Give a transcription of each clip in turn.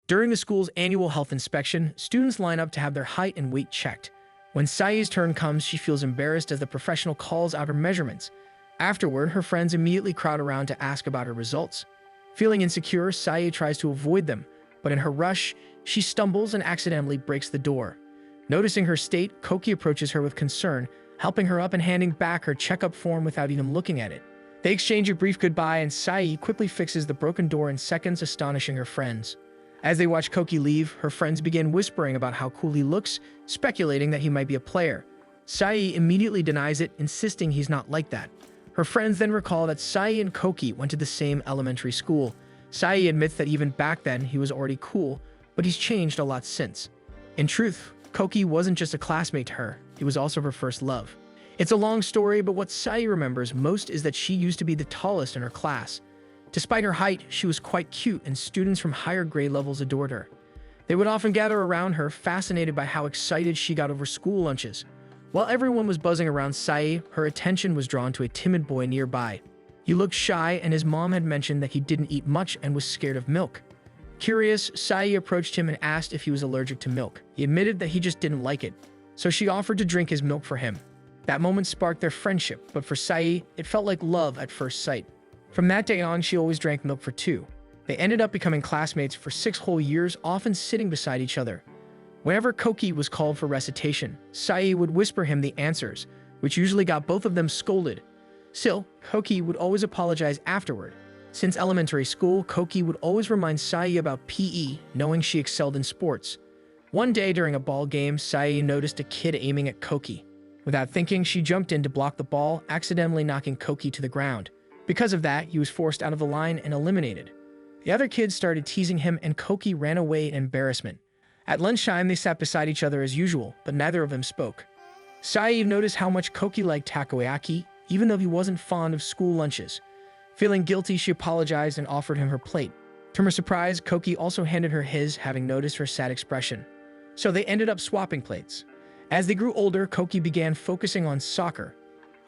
During the school's annual health inspection, students line up to have their height and weight checked. When Sai's turn comes, she feels embarrassed as the professional calls out her measurements. Afterward, her friends immediately crowd around to ask about her results. Feeling insecure, Sai tries to avoid them, but in her rush, she stumbles and accidentally breaks the door. Noticing her state, Koki approaches her with concern, helping her up and handing back her checkup form without even looking at it. They exchange a brief goodbye, and Sai quickly fixes the broken door in seconds, astonishing her friends. As they watch Koki leave, her friends begin whispering about how cool he looks, speculating that he might be a player. Sai immediately denies it, insisting he's not like that. Her friends then recall that Sai and Koki went to the same elementary school. Sai admits that even back then he was already cool, but he's changed a lot since. In truth, Koki wasn't just a classmate to her, he was also her first love. It's a long story, but what Sai remembers most is that she used to be the tallest in her class. Despite her height, she was quite cute, and students from higher grade levels adored her. They would often gather around her, fascinated by how excited she got over school lunches. While everyone was buzzing around Sai, her attention was drawn to a timid boy nearby. He looked shy, and his mom had mentioned that he didn't eat much and was scared of milk. Curious, Sai approached him and asked if he was allergic to milk. He admitted that he just didn't like it, so she offered to drink his milk for him. That moment sparked their friendship, but for Sai, it felt like love at first sight. From that day on, she always drank milk for two. They ended up becoming classmates for 6 whole years, often sitting beside each other. Whenever Koki was called for recitation, Sai would whisper him the answers, which usually got both of them scolded. Still, Koki would always apologize afterward. Since elementary school, Koki would always remind Sai about PE, knowing she excelled in sports. One day during a ball game, Sai noticed a kid aiming at Koki. Without thinking, she jumped in to block the ball, accidentally knocking Koki to the ground. Because of that, he was forced out of the line and eliminated. The other kids started teasing him, and Koki ran away in embarrassment. At lunchtime, they sat beside each other as usual, but neither of them spoke. Sai noticed how much Koki liked takoyaki, even though he wasn't fond of school lunches. Feeling guilty, she apologized and offered him her plate. To her surprise, Koki also handed her his, having noticed her sad expression. So they ended up swapping plates. As they grew older, Koki began focusing on soccer.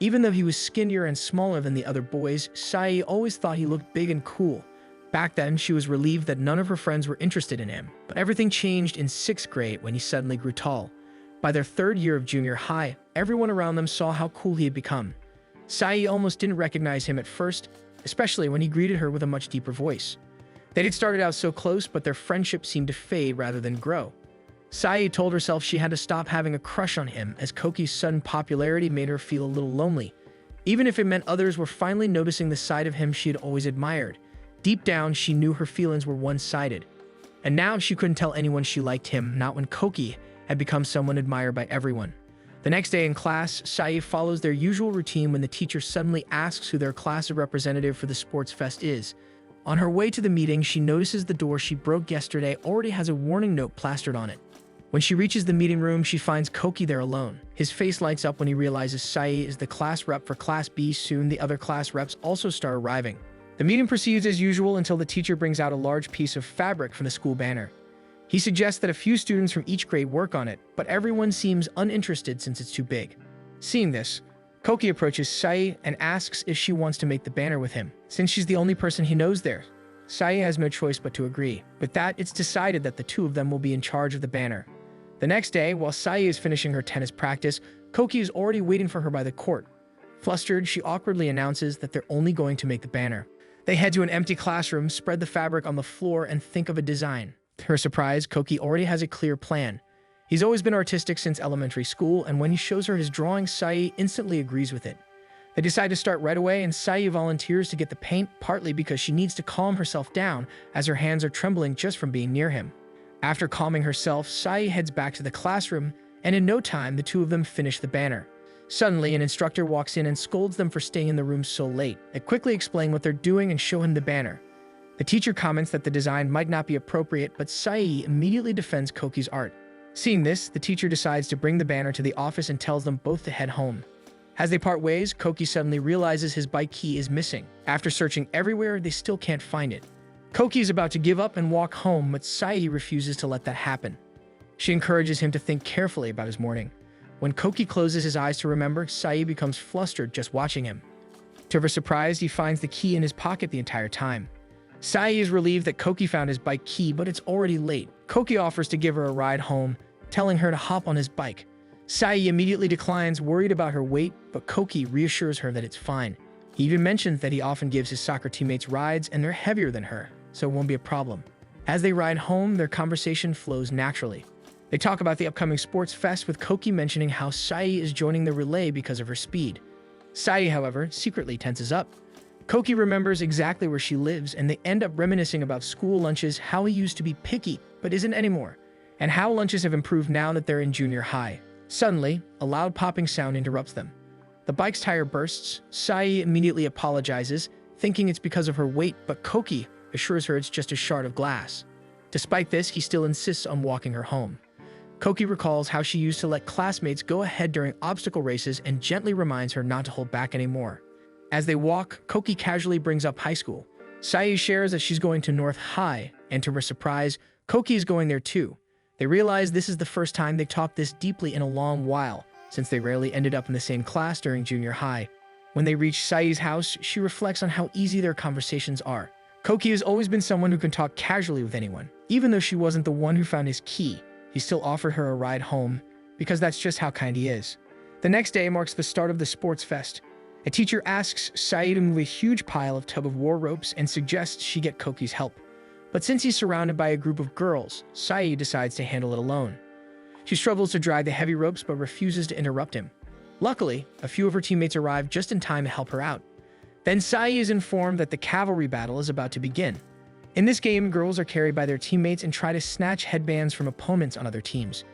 Even though he was skinnier and smaller than the other boys, Sai always thought he looked big and cool. Back then, she was relieved that none of her friends were interested in him. But everything changed in 6th grade when he suddenly grew tall. By their 3rd year of junior high, everyone around them saw how cool he had become. Sai almost didn't recognize him at first, especially when he greeted her with a much deeper voice. They had started out so close, but their friendship seemed to fade rather than grow. Sai told herself she had to stop having a crush on him, as Koki's sudden popularity made her feel a little lonely. Even if it meant others were finally noticing the side of him she had always admired. Deep down, she knew her feelings were one-sided. And now she couldn't tell anyone she liked him, not when Koki had become someone admired by everyone. The next day in class, Sai follows their usual routine when the teacher suddenly asks who their class representative for the sports fest is. On her way to the meeting, she notices the door she broke yesterday already has a warning note plastered on it. When she reaches the meeting room, she finds Koki there alone. His face lights up when he realizes Sai is the class rep for Class B. Soon, the other class reps also start arriving. The meeting proceeds as usual until the teacher brings out a large piece of fabric from the school banner. He suggests that a few students from each grade work on it, but everyone seems uninterested since it's too big. Seeing this, Koki approaches Sai and asks if she wants to make the banner with him, since she's the only person he knows there. Sai has no choice but to agree. With that, it's decided that the two of them will be in charge of the banner. The next day, while Sai is finishing her tennis practice, Koki is already waiting for her by the court. Flustered, she awkwardly announces that they're only going to make the banner. They head to an empty classroom, spread the fabric on the floor, and think of a design. To her surprise, Koki already has a clear plan. He's always been artistic since elementary school, and when he shows her his drawing, Sai instantly agrees with it. They decide to start right away, and Sai volunteers to get the paint, partly because she needs to calm herself down as her hands are trembling just from being near him. After calming herself, Sai heads back to the classroom, and in no time, the two of them finish the banner. Suddenly, an instructor walks in and scolds them for staying in the room so late. They quickly explain what they're doing and show him the banner. The teacher comments that the design might not be appropriate, but Sai immediately defends Koki's art. Seeing this, the teacher decides to bring the banner to the office and tells them both to head home. As they part ways, Koki suddenly realizes his bike key is missing. After searching everywhere, they still can't find it. Koki is about to give up and walk home, but Sai refuses to let that happen. She encourages him to think carefully about his morning. When Koki closes his eyes to remember, Sai becomes flustered just watching him. To her surprise, he finds the key in his pocket the entire time. Sai is relieved that Koki found his bike key, but it's already late. Koki offers to give her a ride home, telling her to hop on his bike. Sai immediately declines, worried about her weight, but Koki reassures her that it's fine. He even mentions that he often gives his soccer teammates rides and they're heavier than her, so it won't be a problem. As they ride home, their conversation flows naturally. They talk about the upcoming sports fest, with Koki mentioning how Sai is joining the relay because of her speed. Sai, however, secretly tenses up. Koki remembers exactly where she lives, and they end up reminiscing about school lunches, how he used to be picky but isn't anymore, and how lunches have improved now that they're in junior high. Suddenly, a loud popping sound interrupts them. The bike's tire bursts. Sai immediately apologizes, thinking it's because of her weight, but Koki assures her it's just a shard of glass. Despite this, he still insists on walking her home. Koki recalls how she used to let classmates go ahead during obstacle races and gently reminds her not to hold back anymore. As they walk, Koki casually brings up high school. Sai shares that she's going to North High, and to her surprise, Koki is going there too. They realize this is the first time they've talked this deeply in a long while, since they rarely ended up in the same class during junior high. When they reach Sai's house, she reflects on how easy their conversations are. Koki has always been someone who can talk casually with anyone. Even though she wasn't the one who found his key, he still offered her a ride home, because that's just how kind he is. The next day marks the start of the sports fest. A teacher asks Sai to move a huge pile of tug-of-war ropes and suggests she get Koki's help. But since he's surrounded by a group of girls, Sai decides to handle it alone. She struggles to drag the heavy ropes but refuses to interrupt him. Luckily, a few of her teammates arrive just in time to help her out. Then Sai is informed that the cavalry battle is about to begin. In this game, girls are carried by their teammates and try to snatch headbands from opponents on other teams.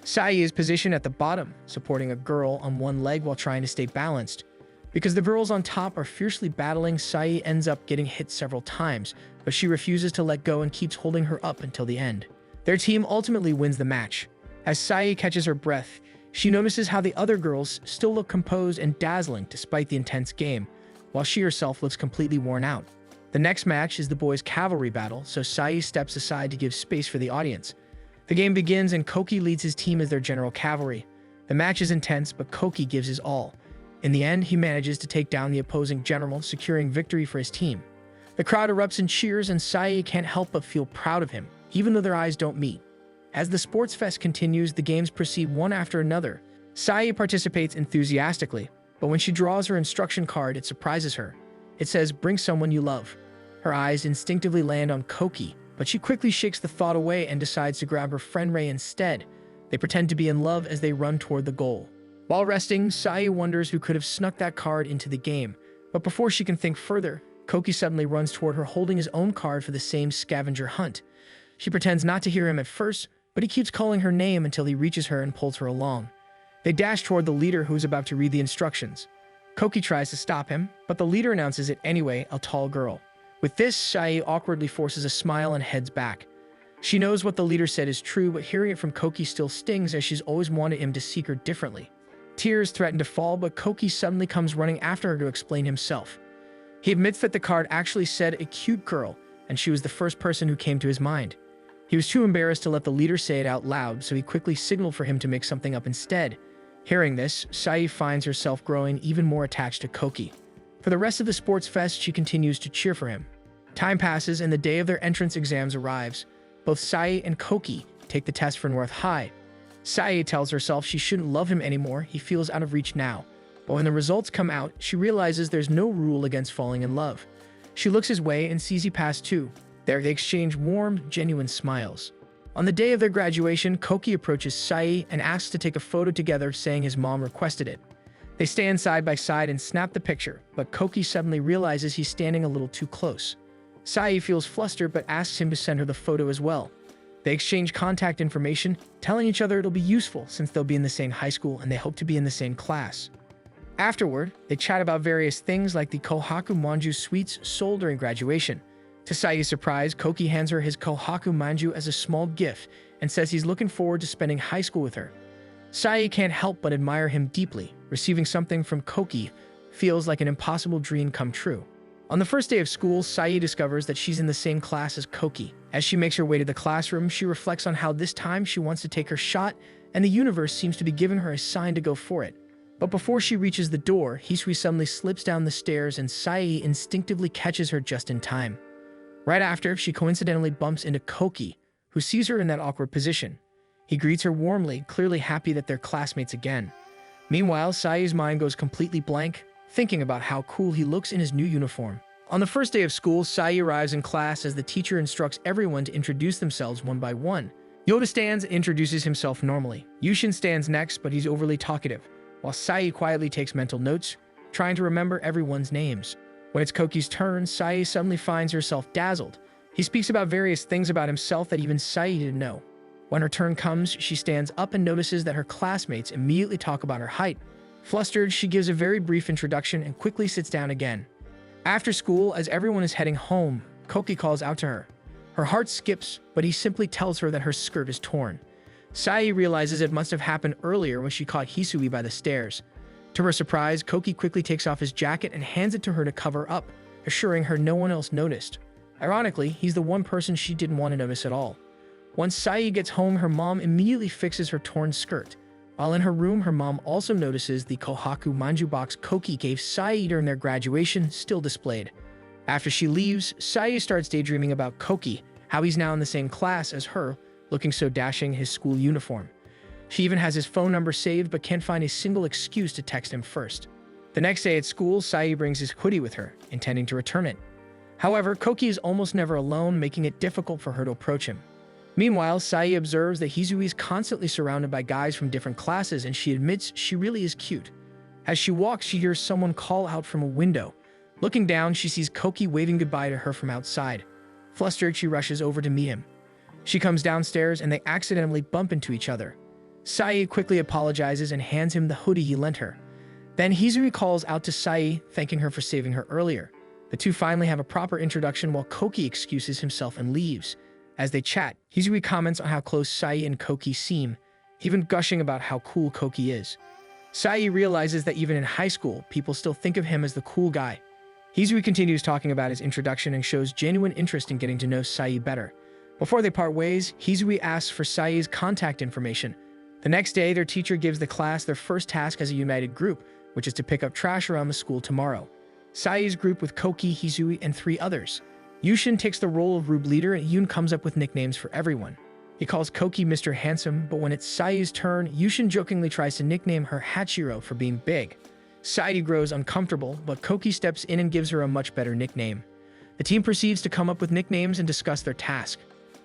Sai is positioned at the bottom, supporting a girl on one leg while trying to stay balanced. Because the girls on top are fiercely battling, Sai ends up getting hit several times, but she refuses to let go and keeps holding her up until the end. Their team ultimately wins the match. As Sai catches her breath, she notices how the other girls still look composed and dazzling despite the intense game, while she herself looks completely worn out. The next match is the boys' cavalry battle, so Sai steps aside to give space for the audience. The game begins and Koki leads his team as their general cavalry. The match is intense, but Koki gives his all. In the end, he manages to take down the opposing general, securing victory for his team. The crowd erupts in cheers and Sai can't help but feel proud of him, even though their eyes don't meet. As the sports fest continues, the games proceed one after another. Sai participates enthusiastically, but when she draws her instruction card, it surprises her. It says, "Bring someone you love." Her eyes instinctively land on Koki, but she quickly shakes the thought away and decides to grab her friend Ray instead. They pretend to be in love as they run toward the goal. While resting, Sai wonders who could have snuck that card into the game, but before she can think further, Koki suddenly runs toward her holding his own card for the same scavenger hunt. She pretends not to hear him at first, but he keeps calling her name until he reaches her and pulls her along. They dash toward the leader who is about to read the instructions. Koki tries to stop him, but the leader announces it anyway, a tall girl. With this, Sai awkwardly forces a smile and heads back. She knows what the leader said is true, but hearing it from Koki still stings as she's always wanted him to seek her differently. Tears threaten to fall, but Koki suddenly comes running after her to explain himself. He admits that the card actually said a cute girl, and she was the first person who came to his mind. He was too embarrassed to let the leader say it out loud, so he quickly signaled for him to make something up instead. Hearing this, Sai finds herself growing even more attached to Koki. For the rest of the sports fest, she continues to cheer for him. Time passes and the day of their entrance exams arrives. Both Sai and Koki take the test for North High. Sai tells herself she shouldn't love him anymore, he feels out of reach now. But when the results come out, she realizes there's no rule against falling in love. She looks his way and sees he passed too. There they exchange warm, genuine smiles. On the day of their graduation, Koki approaches Sai and asks to take a photo together, saying his mom requested it. They stand side by side and snap the picture, but Koki suddenly realizes he's standing a little too close. Sai feels flustered but asks him to send her the photo as well. They exchange contact information, telling each other it'll be useful since they'll be in the same high school and they hope to be in the same class. Afterward, they chat about various things like the Kohaku Manju sweets sold during graduation. To Sai's surprise, Koki hands her his Kohaku Manju as a small gift and says he's looking forward to spending high school with her. Sai can't help but admire him deeply. Receiving something from Koki feels like an impossible dream come true. On the first day of school, Sai discovers that she's in the same class as Koki. As she makes her way to the classroom, she reflects on how this time she wants to take her shot, and the universe seems to be giving her a sign to go for it. But before she reaches the door, Hisui suddenly slips down the stairs and Sai instinctively catches her just in time. Right after, she coincidentally bumps into Koki, who sees her in that awkward position. He greets her warmly, clearly happy that they're classmates again. Meanwhile, Sai's mind goes completely blank, thinking about how cool he looks in his new uniform. On the first day of school, Sai arrives in class as the teacher instructs everyone to introduce themselves one by one. Yoda stands and introduces himself normally. Yushin stands next, but he's overly talkative, while Sai quietly takes mental notes, trying to remember everyone's names. When it's Koki's turn, Sai suddenly finds herself dazzled. He speaks about various things about himself that even Sai didn't know. When her turn comes, she stands up and notices that her classmates immediately talk about her height. Flustered, she gives a very brief introduction and quickly sits down again. After school, as everyone is heading home, Koki calls out to her. Her heart skips, but he simply tells her that her skirt is torn. Sai realizes it must have happened earlier when she caught Hisui by the stairs. To her surprise, Koki quickly takes off his jacket and hands it to her to cover up, assuring her no one else noticed. Ironically, he's the one person she didn't want to notice at all. Once Sai gets home, her mom immediately fixes her torn skirt. While in her room, her mom also notices the Kohaku Manju box Koki gave Sai during their graduation still displayed. After she leaves, Sai starts daydreaming about Koki, how he's now in the same class as her, looking so dashing in his school uniform. She even has his phone number saved but can't find a single excuse to text him first. The next day at school, Sai brings his hoodie with her, intending to return it. However, Koki is almost never alone, making it difficult for her to approach him. Meanwhile, Sai observes that Hisui is constantly surrounded by guys from different classes, and she admits she really is cute. As she walks, she hears someone call out from a window. Looking down, she sees Koki waving goodbye to her from outside. Flustered, she rushes over to meet him. She comes downstairs and they accidentally bump into each other. Sai quickly apologizes and hands him the hoodie he lent her. Then Hisui calls out to Sai, thanking her for saving her earlier. The two finally have a proper introduction while Koki excuses himself and leaves. As they chat, Hisui comments on how close Sai and Koki seem, even gushing about how cool Koki is. Sai realizes that even in high school, people still think of him as the cool guy. Hisui continues talking about his introduction and shows genuine interest in getting to know Sai better. Before they part ways, Hisui asks for Sai's contact information. The next day, their teacher gives the class their first task as a united group, which is to pick up trash around the school tomorrow. Sai's group with Koki, Hisui, and 3 others. Yushin takes the role of Rube leader and Yoon comes up with nicknames for everyone. He calls Koki Mr. Handsome, but when it's Sai's turn, Yushin jokingly tries to nickname her Hachiro for being big. Sai grows uncomfortable, but Koki steps in and gives her a much better nickname. The team proceeds to come up with nicknames and discuss their task.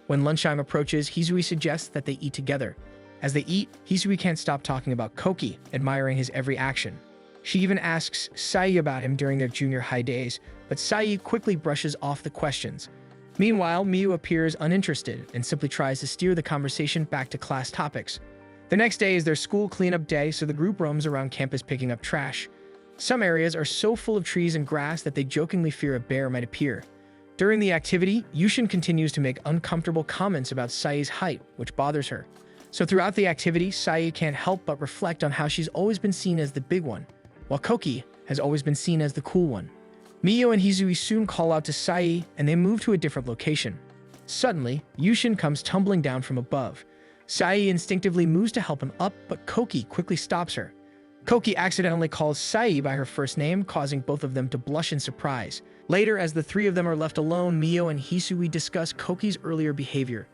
When lunchtime approaches, Hisui suggests that they eat together. As they eat, Hisui can't stop talking about Koki, admiring his every action. She even asks Sai about him during their junior high days, but Sai quickly brushes off the questions. Meanwhile, Miyu appears uninterested and simply tries to steer the conversation back to class topics. The next day is their school cleanup day, so the group roams around campus picking up trash. Some areas are so full of trees and grass that they jokingly fear a bear might appear. During the activity, Yushin continues to make uncomfortable comments about Sai's height, which bothers her. So throughout the activity, Sai can't help but reflect on how she's always been seen as the big one, while Koki has always been seen as the cool one. Miyu and Hisui soon call out to Sai, and they move to a different location. Suddenly, Yushin comes tumbling down from above. Sai instinctively moves to help him up, but Koki quickly stops her. Koki accidentally calls Sai by her first name, causing both of them to blush in surprise. Later, as the 3 of them are left alone, Miyu and Hisui discuss Koki's earlier behavior.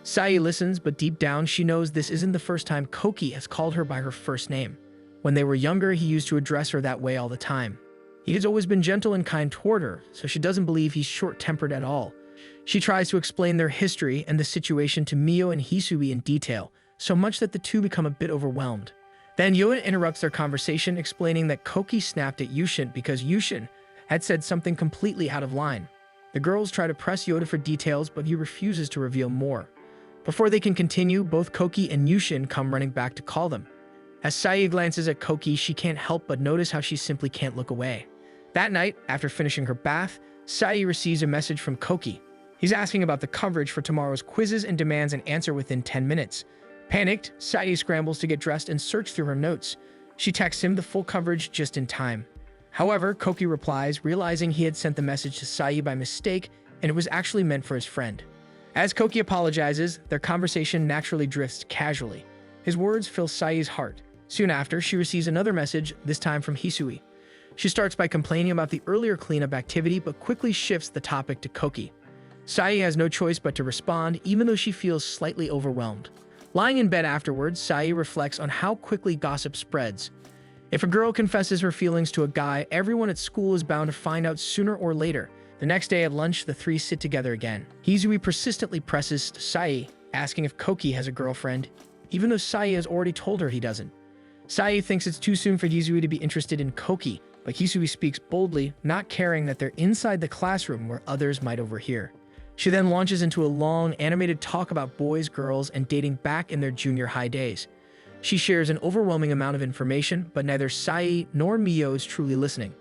Sai listens, but deep down she knows this isn't the first time Koki has called her by her first name. When they were younger, he used to address her that way all the time. He has always been gentle and kind toward her, so she doesn't believe he's short-tempered at all. She tries to explain their history and the situation to Miyu and Hisui in detail, so much that the two become a bit overwhelmed. Then Yoda interrupts their conversation, explaining that Koki snapped at Yushin because Yushin had said something completely out of line. The girls try to press Yoda for details, but he refuses to reveal more. Before they can continue, both Koki and Yushin come running back to call them. As Sai glances at Koki, she can't help but notice how she simply can't look away. That night, after finishing her bath, Sai receives a message from Koki. He's asking about the coverage for tomorrow's quizzes and demands an answer within 10 minutes. Panicked, Sai scrambles to get dressed and search through her notes. She texts him the full coverage just in time. However, Koki replies, realizing he had sent the message to Sai by mistake and it was actually meant for his friend. As Koki apologizes, their conversation naturally drifts casually. His words fill Sai's heart. Soon after, she receives another message, this time from Hisui. She starts by complaining about the earlier cleanup activity but quickly shifts the topic to Koki. Sai has no choice but to respond, even though she feels slightly overwhelmed. Lying in bed afterwards, Sai reflects on how quickly gossip spreads. If a girl confesses her feelings to a guy, everyone at school is bound to find out sooner or later. The next day at lunch, the three sit together again. Hizui persistently presses Sai, asking if Koki has a girlfriend, even though Sai has already told her he doesn't. Sai thinks it's too soon for Hizui to be interested in Koki, but Hizui speaks boldly, not caring that they're inside the classroom where others might overhear. She then launches into a long, animated talk about boys, girls, and dating back in their junior high days. She shares an overwhelming amount of information, but neither Sai nor Mio is truly listening.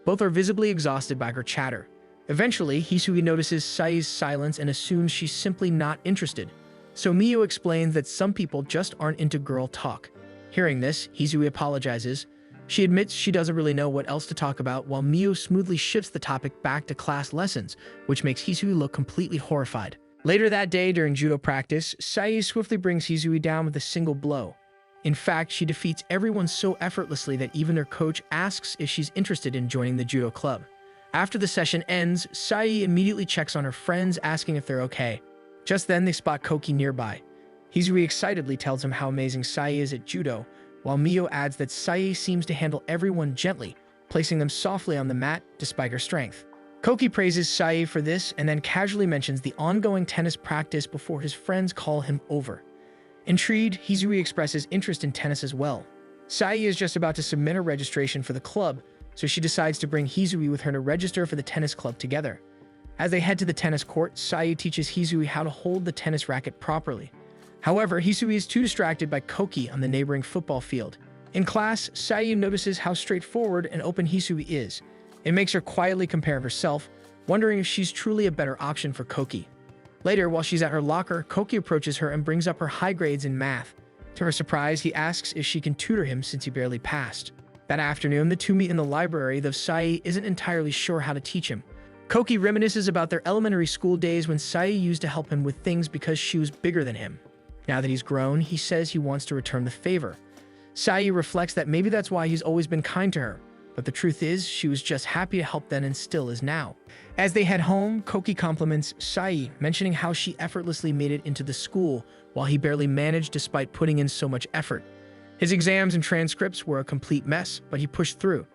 Both are visibly exhausted by her chatter. Eventually, Hisui notices Sai's silence and assumes she's simply not interested. So Mio explains that some people just aren't into girl talk. Hearing this, Hisui apologizes. She admits she doesn't really know what else to talk about, while Mio smoothly shifts the topic back to class lessons, which makes Hisui look completely horrified. Later that day during judo practice, Sai swiftly brings Hisui down with a single blow. In fact, she defeats everyone so effortlessly that even their coach asks if she's interested in joining the judo club. After the session ends, Sai immediately checks on her friends, asking if they're okay. Just then, they spot Koki nearby. Hizui excitedly tells him how amazing Sai is at judo, while Mio adds that Sai seems to handle everyone gently, placing them softly on the mat despite her strength. Koki praises Sai for this and then casually mentions the ongoing tennis practice before his friends call him over. Intrigued, Hizui expresses interest in tennis as well. Sai is just about to submit her registration for the club, so she decides to bring Hizui with her to register for the tennis club together. As they head to the tennis court, Sai teaches Hizui how to hold the tennis racket properly. However, Hizui is too distracted by Koki on the neighboring football field. In class, Sai notices how straightforward and open Hizui is. It makes her quietly compare herself, wondering if she's truly a better option for Koki. Later, while she's at her locker, Koki approaches her and brings up her high grades in math. To her surprise, he asks if she can tutor him since he barely passed. That afternoon, the two meet in the library, though Sai isn't entirely sure how to teach him. Koki reminisces about their elementary school days when Sai used to help him with things because she was bigger than him. Now that he's grown, he says he wants to return the favor. Sai reflects that maybe that's why he's always been kind to her, but the truth is, she was just happy to help then and still is now. As they head home, Koki compliments Sai, mentioning how she effortlessly made it into the school while he barely managed despite putting in so much effort. His exams and transcripts were a complete mess, but he pushed through.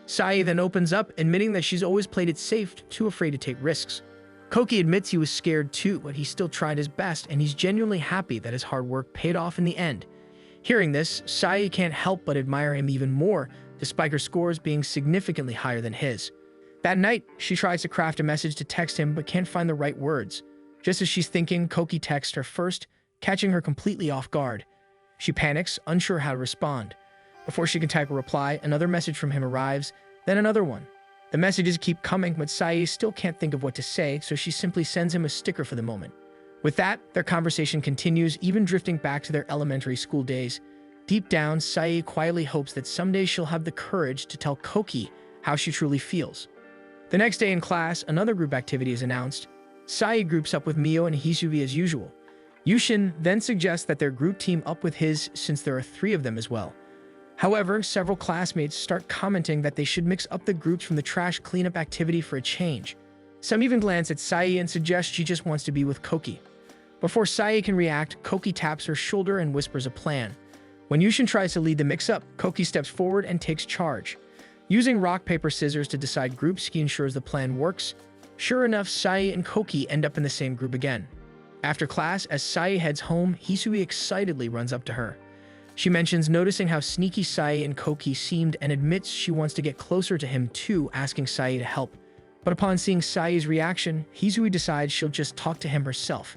Sai then opens up, admitting that she's always played it safe, too afraid to take risks. Koki admits he was scared too, but he still tried his best, and he's genuinely happy that his hard work paid off in the end. Hearing this, Sai can't help but admire him even more, despite her scores being significantly higher than his. That night, she tries to craft a message to text him but can't find the right words. Just as she's thinking, Koki texts her first, catching her completely off guard. She panics, unsure how to respond. Before she can type a reply, another message from him arrives, then another one. The messages keep coming, but Sai still can't think of what to say, so she simply sends him a sticker for the moment. With that, their conversation continues, even drifting back to their elementary school days. Deep down, Sai quietly hopes that someday she'll have the courage to tell Koki how she truly feels. The next day in class, another group activity is announced. Sai groups up with Mio and Hizui as usual. Yushin then suggests that their group team up with his since there are 3 of them as well. However, several classmates start commenting that they should mix up the groups from the trash cleanup activity for a change. Some even glance at Sai and suggest she just wants to be with Koki. Before Sai can react, Koki taps her shoulder and whispers a plan. When Yushin tries to lead the mix-up, Koki steps forward and takes charge. Using rock, paper, scissors to decide groups, he ensures the plan works. Sure enough, Sai and Koki end up in the same group again. After class, as Sai heads home, Hisui excitedly runs up to her. She mentions noticing how sneaky Sai and Koki seemed and admits she wants to get closer to him too, asking Sai to help. But upon seeing Sai's reaction, Hisui decides she'll just talk to him herself.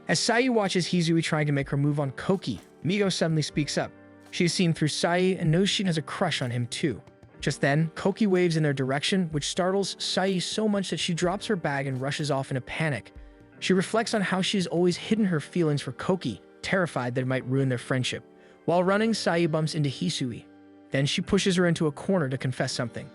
As Sai watches Hisui trying to make her move on Koki, Mio suddenly speaks up. She has seen through Sai and knows she has a crush on him too. Just then, Koki waves in their direction, which startles Sai so much that she drops her bag and rushes off in a panic. She reflects on how she's always hidden her feelings for Koki, terrified that it might ruin their friendship. While running, Sai bumps into Hisui. Then she pushes her into a corner to confess something.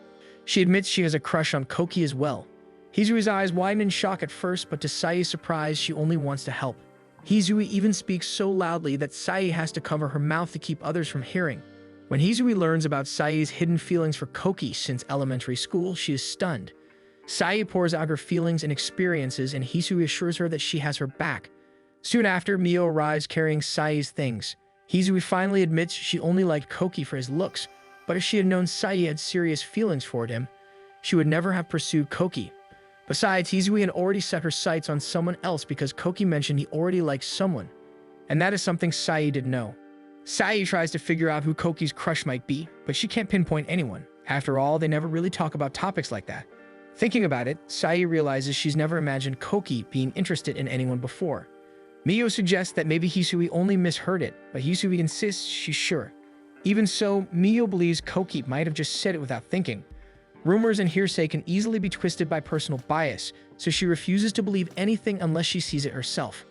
She admits she has a crush on Koki as well. Hisui's eyes widen in shock at first, but to Sai's surprise, she only wants to help. Hisui even speaks so loudly that Sai has to cover her mouth to keep others from hearing. When Hisui learns about Sai's hidden feelings for Koki since elementary school, she is stunned. Sai pours out her feelings and experiences, and Hisui assures her that she has her back. Soon after, Mio arrives carrying Sai's things. Hisui finally admits she only liked Koki for his looks, but if she had known Sai had serious feelings toward him, she would never have pursued Koki. Besides, Hisui had already set her sights on someone else because Koki mentioned he already liked someone, and that is something Sai didn't know. Sai tries to figure out who Koki's crush might be, but she can't pinpoint anyone. After all, they never really talk about topics like that. Thinking about it, Sai realizes she's never imagined Koki being interested in anyone before. Mio suggests that maybe Hisui only misheard it, but Hisui insists she's sure. Even so, Mio believes Koki might have just said it without thinking. Rumors and hearsay can easily be twisted by personal bias, so she refuses to believe anything unless she sees it herself.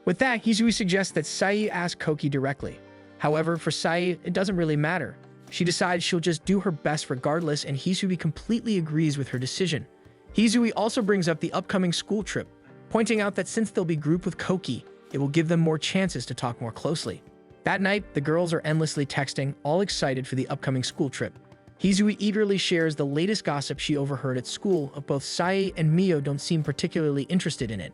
With that, Hisui suggests that Sai ask Koki directly. However, for Sai, it doesn't really matter. She decides she'll just do her best regardless, and Hisui completely agrees with her decision. Hisui also brings up the upcoming school trip, pointing out that since they'll be grouped with Koki, it will give them more chances to talk more closely. That night, the girls are endlessly texting, all excited for the upcoming school trip. Hisui eagerly shares the latest gossip she overheard at school of both Sai and Mio don't seem particularly interested in it.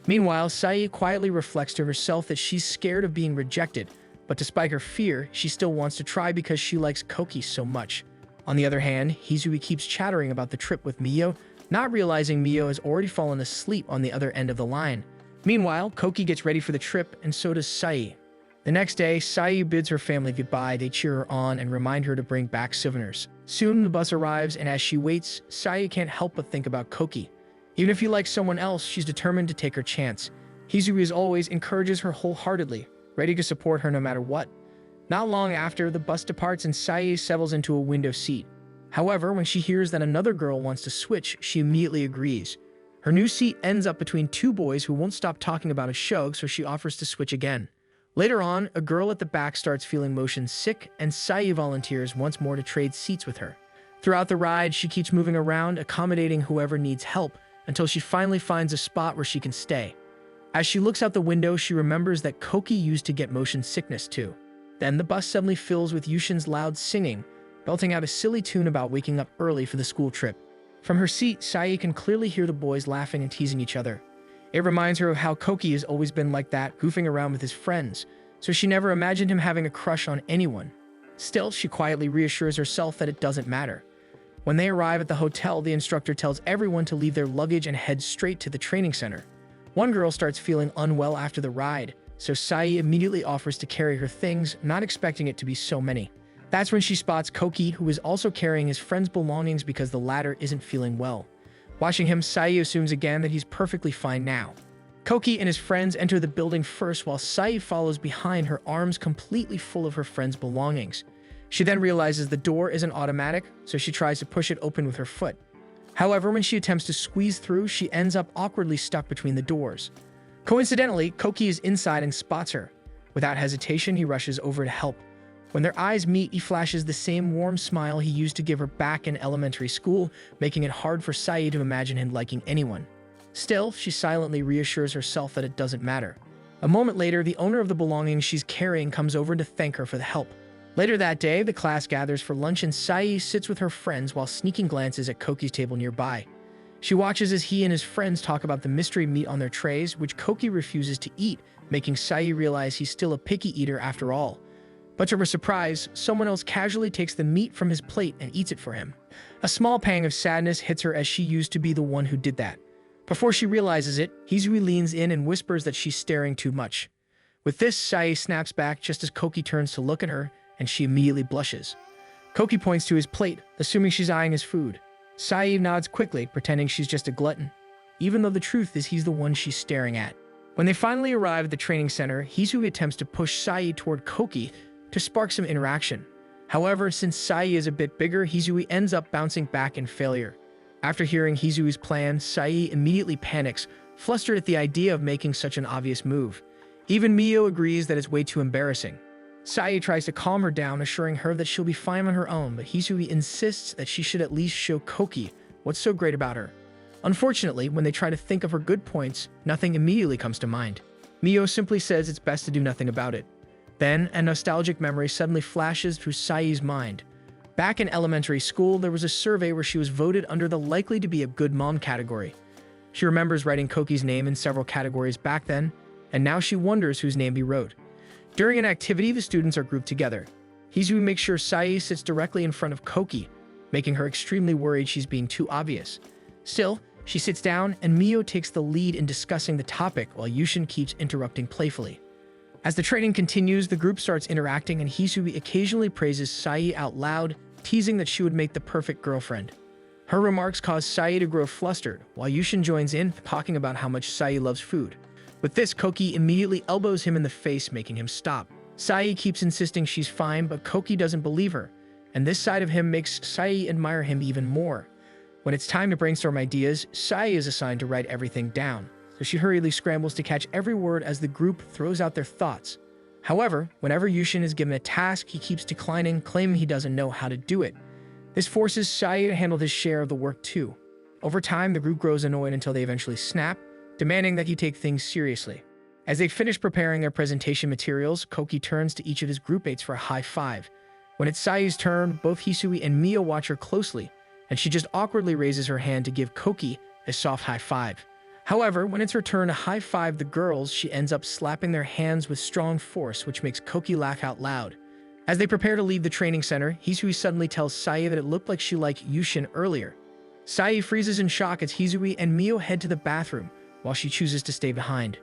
Meanwhile, Sai quietly reflects to herself that she's scared of being rejected, but despite her fear, she still wants to try because she likes Koki so much. On the other hand, Hisui keeps chattering about the trip with Mio, not realizing Mio has already fallen asleep on the other end of the line. Meanwhile, Koki gets ready for the trip, and so does Sai. The next day, Sai bids her family goodbye. They cheer her on and remind her to bring back souvenirs. Soon, the bus arrives, and as she waits, Sai can't help but think about Koki. Even if he likes someone else, she's determined to take her chance. Hisui, as always, encourages her wholeheartedly, ready to support her no matter what. Not long after, the bus departs and Sai settles into a window seat. However, when she hears that another girl wants to switch, she immediately agrees. Her new seat ends up between two boys who won't stop talking about a show, so she offers to switch again. Later on, a girl at the back starts feeling motion sick, and Sai volunteers once more to trade seats with her. Throughout the ride, she keeps moving around, accommodating whoever needs help, until she finally finds a spot where she can stay. As she looks out the window, she remembers that Koki used to get motion sickness too. Then the bus suddenly fills with Yushin's loud singing, belting out a silly tune about waking up early for the school trip. From her seat, Sai can clearly hear the boys laughing and teasing each other. It reminds her of how Koki has always been like that, goofing around with his friends, so she never imagined him having a crush on anyone. Still, she quietly reassures herself that it doesn't matter. When they arrive at the hotel, the instructor tells everyone to leave their luggage and head straight to the training center. One girl starts feeling unwell after the ride, so Sai immediately offers to carry her things, not expecting it to be so many. That's when she spots Koki, who is also carrying his friend's belongings because the latter isn't feeling well. Watching him, Sai assumes again that he's perfectly fine now. Koki and his friends enter the building first while Sai follows behind, her arms completely full of her friend's belongings. She then realizes the door isn't automatic, so she tries to push it open with her foot. However, when she attempts to squeeze through, she ends up awkwardly stuck between the doors. Coincidentally, Koki is inside and spots her. Without hesitation, he rushes over to help. When their eyes meet, he flashes the same warm smile he used to give her back in elementary school, making it hard for Sai to imagine him liking anyone. Still, she silently reassures herself that it doesn't matter. A moment later, the owner of the belongings she's carrying comes over to thank her for the help. Later that day, the class gathers for lunch and Sai sits with her friends while sneaking glances at Koki's table nearby. She watches as he and his friends talk about the mystery meat on their trays, which Koki refuses to eat, making Sai realize he's still a picky eater after all. But to her surprise, someone else casually takes the meat from his plate and eats it for him. A small pang of sadness hits her as she used to be the one who did that. Before she realizes it, Hisui leans in and whispers that she's staring too much. With this, Sai snaps back just as Koki turns to look at her, and she immediately blushes. Koki points to his plate, assuming she's eyeing his food. Sai nods quickly, pretending she's just a glutton, even though the truth is he's the one she's staring at. When they finally arrive at the training center, Hisui attempts to push Sai toward Koki to spark some interaction. However, since Sai is a bit bigger, Hisui ends up bouncing back in failure. After hearing Hisui's plan, Sai immediately panics, flustered at the idea of making such an obvious move. Even Mio agrees that it's way too embarrassing. Sai tries to calm her down, assuring her that she'll be fine on her own, but Hisui insists that she should at least show Koki what's so great about her. Unfortunately, when they try to think of her good points, nothing immediately comes to mind. Mio simply says it's best to do nothing about it. Then, a nostalgic memory suddenly flashes through Sai's mind. Back in elementary school, there was a survey where she was voted under the likely to be a good mom category. She remembers writing Koki's name in several categories back then, and now she wonders whose name he wrote. During an activity, the students are grouped together. Hisui makes sure Sai sits directly in front of Koki, making her extremely worried she's being too obvious. Still, she sits down, and Mio takes the lead in discussing the topic while Yushin keeps interrupting playfully. As the training continues, the group starts interacting, and Hisui occasionally praises Sai out loud, teasing that she would make the perfect girlfriend. Her remarks cause Sai to grow flustered, while Yushin joins in, talking about how much Sai loves food. With this, Koki immediately elbows him in the face, making him stop. Sai keeps insisting she's fine, but Koki doesn't believe her, and this side of him makes Sai admire him even more. When it's time to brainstorm ideas, Sai is assigned to write everything down, so she hurriedly scrambles to catch every word as the group throws out their thoughts. However, whenever Yushin is given a task, he keeps declining, claiming he doesn't know how to do it. This forces Sai to handle his share of the work too. Over time, the group grows annoyed until they eventually snap, demanding that he take things seriously. As they finish preparing their presentation materials, Koki turns to each of his groupmates for a high five. When it's Sai's turn, both Hisui and Mio watch her closely, and she just awkwardly raises her hand to give Koki a soft high five. However, when it's her turn to high five the girls, she ends up slapping their hands with strong force, which makes Koki laugh out loud. As they prepare to leave the training center, Hisui suddenly tells Sai that it looked like she liked Yushin earlier. Sai freezes in shock as Hisui and Mio head to the bathroom, while she chooses to stay behind.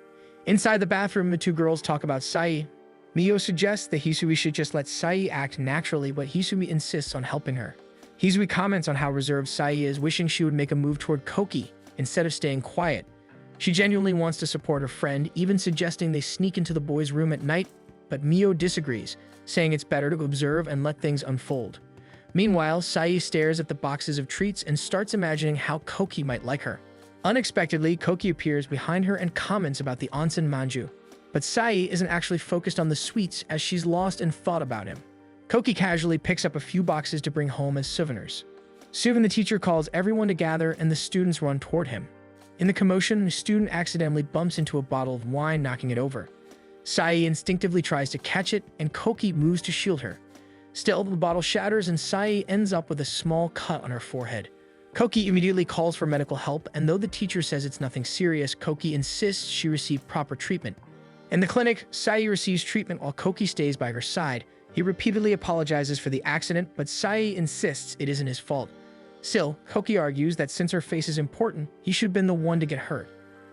Inside the bathroom, the two girls talk about Sai. Mio suggests that Hisui should just let Sai act naturally, but Hisui insists on helping her. Hisui comments on how reserved Sai is, wishing she would make a move toward Koki instead of staying quiet. She genuinely wants to support her friend, even suggesting they sneak into the boys' room at night, but Mio disagrees, saying it's better to observe and let things unfold. Meanwhile, Sai stares at the boxes of treats and starts imagining how Koki might like her. Unexpectedly, Koki appears behind her and comments about the onsen manju, but Sai isn't actually focused on the sweets as she's lost in thought about him. Koki casually picks up a few boxes to bring home as souvenirs. Soon the teacher calls everyone to gather and the students run toward him. In the commotion, a student accidentally bumps into a bottle of wine, knocking it over. Sai instinctively tries to catch it, and Koki moves to shield her. Still, the bottle shatters and Sai ends up with a small cut on her forehead. Koki immediately calls for medical help, and though the teacher says it's nothing serious, Koki insists she receive proper treatment. In the clinic, Sai receives treatment while Koki stays by her side. He repeatedly apologizes for the accident, but Sai insists it isn't his fault. Still, Koki argues that since her face is important, he should have been the one to get hurt.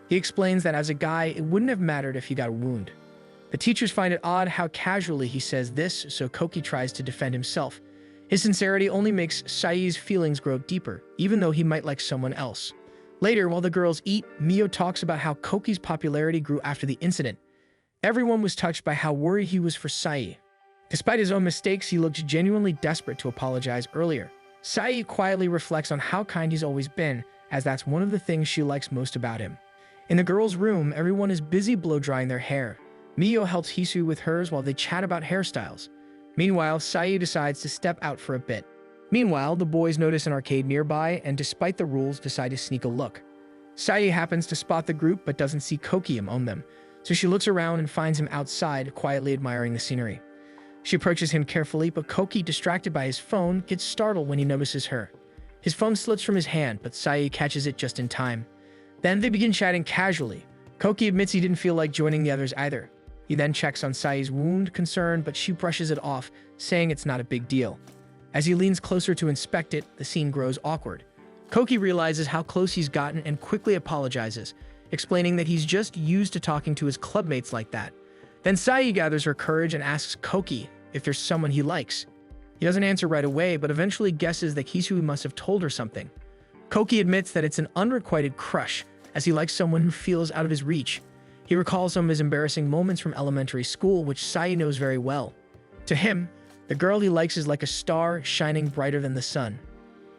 He explains that as a guy, it wouldn't have mattered if he got a wound. The teachers find it odd how casually he says this, so Koki tries to defend himself. His sincerity only makes Sai's feelings grow deeper, even though he might like someone else. Later, while the girls eat, Mio talks about how Koki's popularity grew after the incident. Everyone was touched by how worried he was for Sai. Despite his own mistakes, he looked genuinely desperate to apologize earlier. Sai quietly reflects on how kind he's always been, as that's one of the things she likes most about him. In the girls' room, everyone is busy blow-drying their hair. Mio helps Hisui with hers while they chat about hairstyles. Meanwhile, Sai decides to step out for a bit. Meanwhile, the boys notice an arcade nearby and, despite the rules, decide to sneak a look. Sai happens to spot the group but doesn't see Koki among them, so she looks around and finds him outside, quietly admiring the scenery. She approaches him carefully, but Koki, distracted by his phone, gets startled when he notices her. His phone slips from his hand, but Sai catches it just in time. Then they begin chatting casually. Koki admits he didn't feel like joining the others either. He then checks on Sai's wound, concerned, but she brushes it off, saying it's not a big deal. As he leans closer to inspect it, the scene grows awkward. Koki realizes how close he's gotten and quickly apologizes, explaining that he's just used to talking to his clubmates like that. Then Sai gathers her courage and asks Koki if there's someone he likes. He doesn't answer right away, but eventually guesses that Hisui must have told her something. Koki admits that it's an unrequited crush, as he likes someone who feels out of his reach. He recalls some of his embarrassing moments from elementary school, which Sai knows very well. To him, the girl he likes is like a star shining brighter than the sun.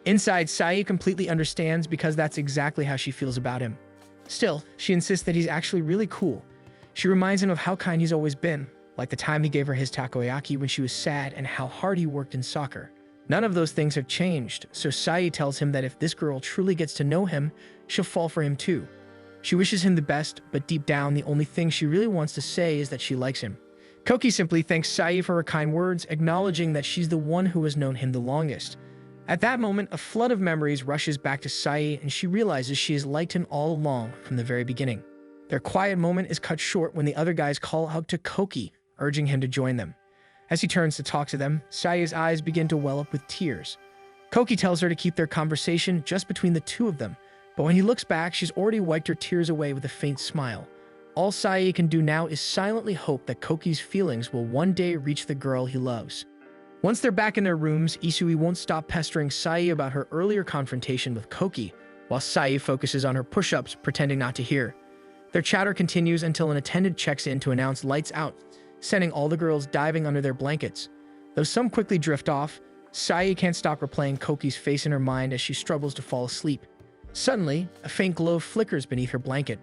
Inside, Sai completely understands because that's exactly how she feels about him. Still, she insists that he's actually really cool. She reminds him of how kind he's always been, like the time he gave her his takoyaki when she was sad and how hard he worked in soccer. None of those things have changed, so Sai tells him that if this girl truly gets to know him, she'll fall for him too. She wishes him the best, but deep down, the only thing she really wants to say is that she likes him. Koki simply thanks Sai for her kind words, acknowledging that she's the one who has known him the longest. At that moment, a flood of memories rushes back to Sai, and she realizes she has liked him all along from the very beginning. Their quiet moment is cut short when the other guys call out to Koki, urging him to join them. As he turns to talk to them, Sai's eyes begin to well up with tears. Koki tells her to keep their conversation just between the two of them, but when he looks back, she's already wiped her tears away with a faint smile. All Sai can do now is silently hope that Koki's feelings will one day reach the girl he loves. Once they're back in their rooms, Isui won't stop pestering Sai about her earlier confrontation with Koki, while Sai focuses on her push-ups, pretending not to hear. Their chatter continues until an attendant checks in to announce lights out, sending all the girls diving under their blankets. Though some quickly drift off, Sai can't stop replaying Koki's face in her mind as she struggles to fall asleep. Suddenly, a faint glow flickers beneath her blanket.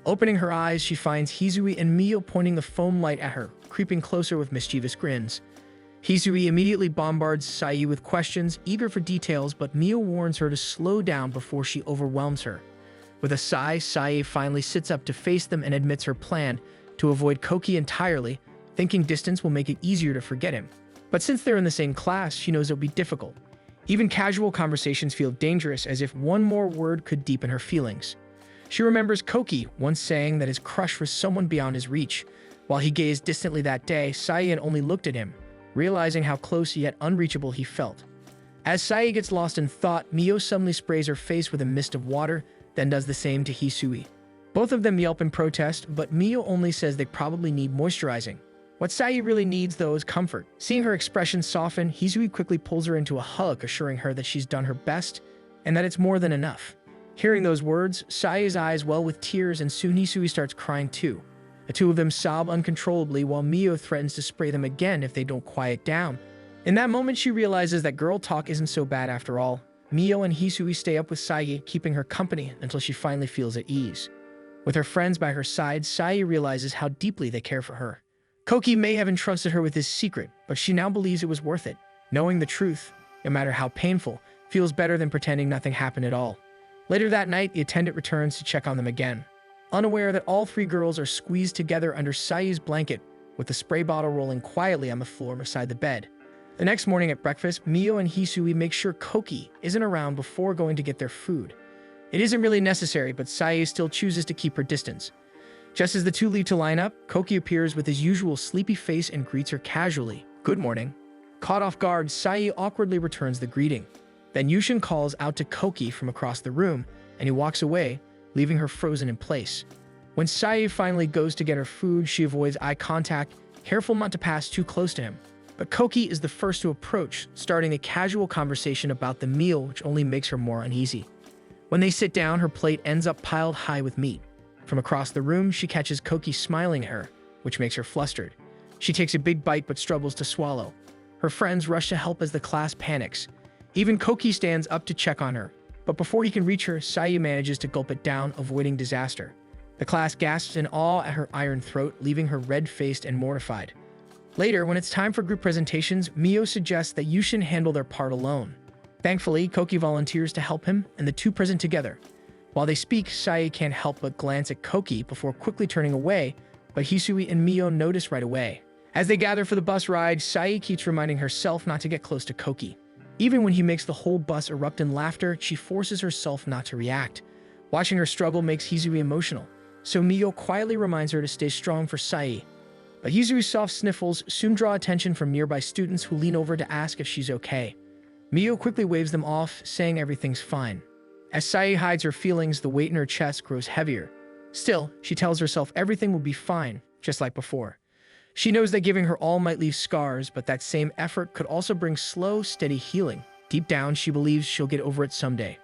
Opening her eyes, she finds Hisui and Mio pointing the foam light at her, creeping closer with mischievous grins. Hisui immediately bombards Sai with questions, eager for details, but Mio warns her to slow down before she overwhelms her. With a sigh, Sai finally sits up to face them and admits her plan to avoid Koki entirely, thinking distance will make it easier to forget him. But since they're in the same class, she knows it'll be difficult. Even casual conversations feel dangerous, as if one more word could deepen her feelings. She remembers Koki once saying that his crush was someone beyond his reach. While he gazed distantly that day, Sai only looked at him, realizing how close yet unreachable he felt. As Sai gets lost in thought, Mio suddenly sprays her face with a mist of water, then does the same to Hisui. Both of them yelp in protest, but Mio only says they probably need moisturizing. What Sai really needs, though, is comfort. Seeing her expression soften, Hisui quickly pulls her into a hug, assuring her that she's done her best and that it's more than enough. Hearing those words, Sai's eyes well with tears, and soon Hisui starts crying too. The two of them sob uncontrollably while Mio threatens to spray them again if they don't quiet down. In that moment, she realizes that girl talk isn't so bad after all. Mio and Hisui stay up with Sai, keeping her company until she finally feels at ease. With her friends by her side, Sai realizes how deeply they care for her. Koki may have entrusted her with his secret, but she now believes it was worth it. Knowing the truth, no matter how painful, feels better than pretending nothing happened at all. Later that night, the attendant returns to check on them again. Unaware that all three girls are squeezed together under Sai's blanket, with the spray bottle rolling quietly on the floor beside the bed. The next morning at breakfast, Mio and Hisui make sure Koki isn't around before going to get their food. It isn't really necessary, but Sai still chooses to keep her distance. Just as the two leave to line up, Koki appears with his usual sleepy face and greets her casually. "Good morning." Caught off guard, Sai awkwardly returns the greeting. Then Yushin calls out to Koki from across the room, and he walks away, leaving her frozen in place. When Sai finally goes to get her food, she avoids eye contact, careful not to pass too close to him. But Koki is the first to approach, starting a casual conversation about the meal, which only makes her more uneasy. When they sit down, her plate ends up piled high with meat. From across the room, she catches Koki smiling at her, which makes her flustered. She takes a big bite but struggles to swallow. Her friends rush to help as the class panics. Even Koki stands up to check on her, but before he can reach her, Sai manages to gulp it down, avoiding disaster. The class gasps in awe at her iron throat, leaving her red-faced and mortified. Later, when it's time for group presentations, Mio suggests that Yushin handle their part alone. Thankfully, Koki volunteers to help him, and the two present together. While they speak, Sai can't help but glance at Koki before quickly turning away, but Hisui and Mio notice right away. As they gather for the bus ride, Sai keeps reminding herself not to get close to Koki. Even when he makes the whole bus erupt in laughter, she forces herself not to react. Watching her struggle makes Hisui emotional, so Mio quietly reminds her to stay strong for Sai. But Hisui's soft sniffles soon draw attention from nearby students who lean over to ask if she's okay. Mio quickly waves them off, saying everything's fine. As Sai hides her feelings, the weight in her chest grows heavier. Still, she tells herself everything will be fine, just like before. She knows that giving her all might leave scars, but that same effort could also bring slow, steady healing. Deep down, she believes she'll get over it someday.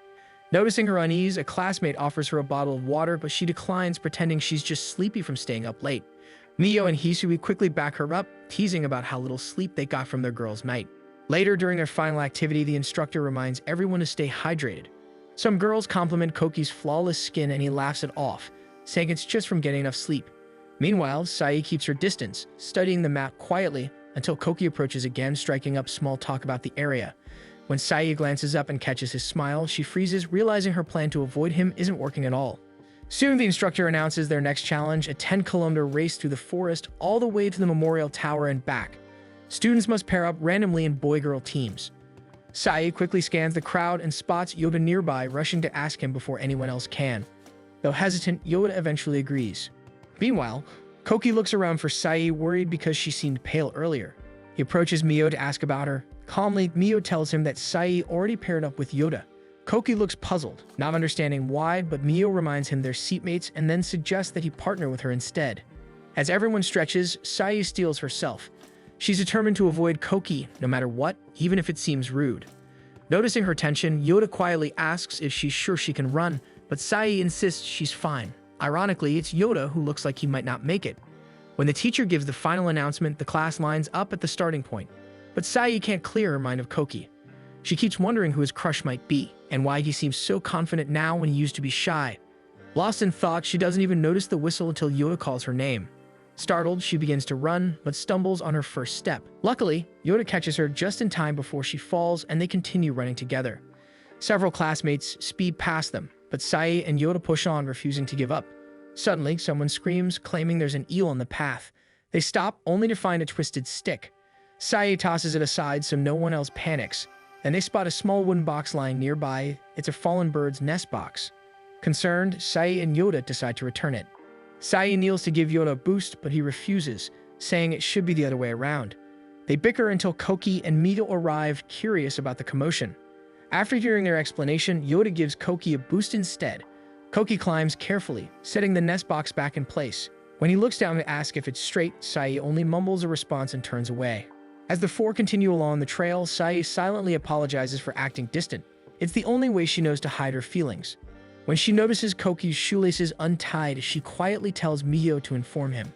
Noticing her unease, a classmate offers her a bottle of water, but she declines, pretending she's just sleepy from staying up late. Mio and Hisui quickly back her up, teasing about how little sleep they got from their girls' night. Later, during their final activity, the instructor reminds everyone to stay hydrated. Some girls compliment Koki's flawless skin, and he laughs it off, saying it's just from getting enough sleep. Meanwhile, Sai keeps her distance, studying the map quietly until Koki approaches again, striking up small talk about the area. When Sai glances up and catches his smile, she freezes, realizing her plan to avoid him isn't working at all. Soon, the instructor announces their next challenge, a 10-kilometer race through the forest all the way to the memorial tower and back. Students must pair up randomly in boy-girl teams. Sai quickly scans the crowd and spots Yoda nearby, rushing to ask him before anyone else can. Though hesitant, Yoda eventually agrees. Meanwhile, Koki looks around for Sai, worried because she seemed pale earlier. He approaches Mio to ask about her. Calmly, Mio tells him that Sai already paired up with Yoda. Koki looks puzzled, not understanding why, but Mio reminds him they're seatmates and then suggests that he partner with her instead. As everyone stretches, Sai steals herself. She's determined to avoid Koki no matter what, even if it seems rude. Noticing her tension, Yoda quietly asks if she's sure she can run, but Sai insists she's fine. Ironically, it's Yoda who looks like he might not make it. When the teacher gives the final announcement, the class lines up at the starting point. But Sai can't clear her mind of Koki. She keeps wondering who his crush might be, and why he seems so confident now when he used to be shy. Lost in thought, she doesn't even notice the whistle until Yoda calls her name. Startled, she begins to run, but stumbles on her first step. Luckily, Yoda catches her just in time before she falls, and they continue running together. Several classmates speed past them, but Sai and Yoda push on, refusing to give up. Suddenly, someone screams, claiming there's an eel on the path. They stop, only to find a twisted stick. Sai tosses it aside so no one else panics. Then they spot a small wooden box lying nearby. It's a fallen bird's nest box. Concerned, Sai and Yoda decide to return it. Sai kneels to give Yoda a boost, but he refuses, saying it should be the other way around. They bicker until Koki and Mio arrive, curious about the commotion. After hearing their explanation, Yoda gives Koki a boost instead. Koki climbs carefully, setting the nest box back in place. When he looks down to ask if it's straight, Sai only mumbles a response and turns away. As the four continue along the trail, Sai silently apologizes for acting distant. It's the only way she knows to hide her feelings. When she notices Koki's shoelaces untied, she quietly tells Mio to inform him.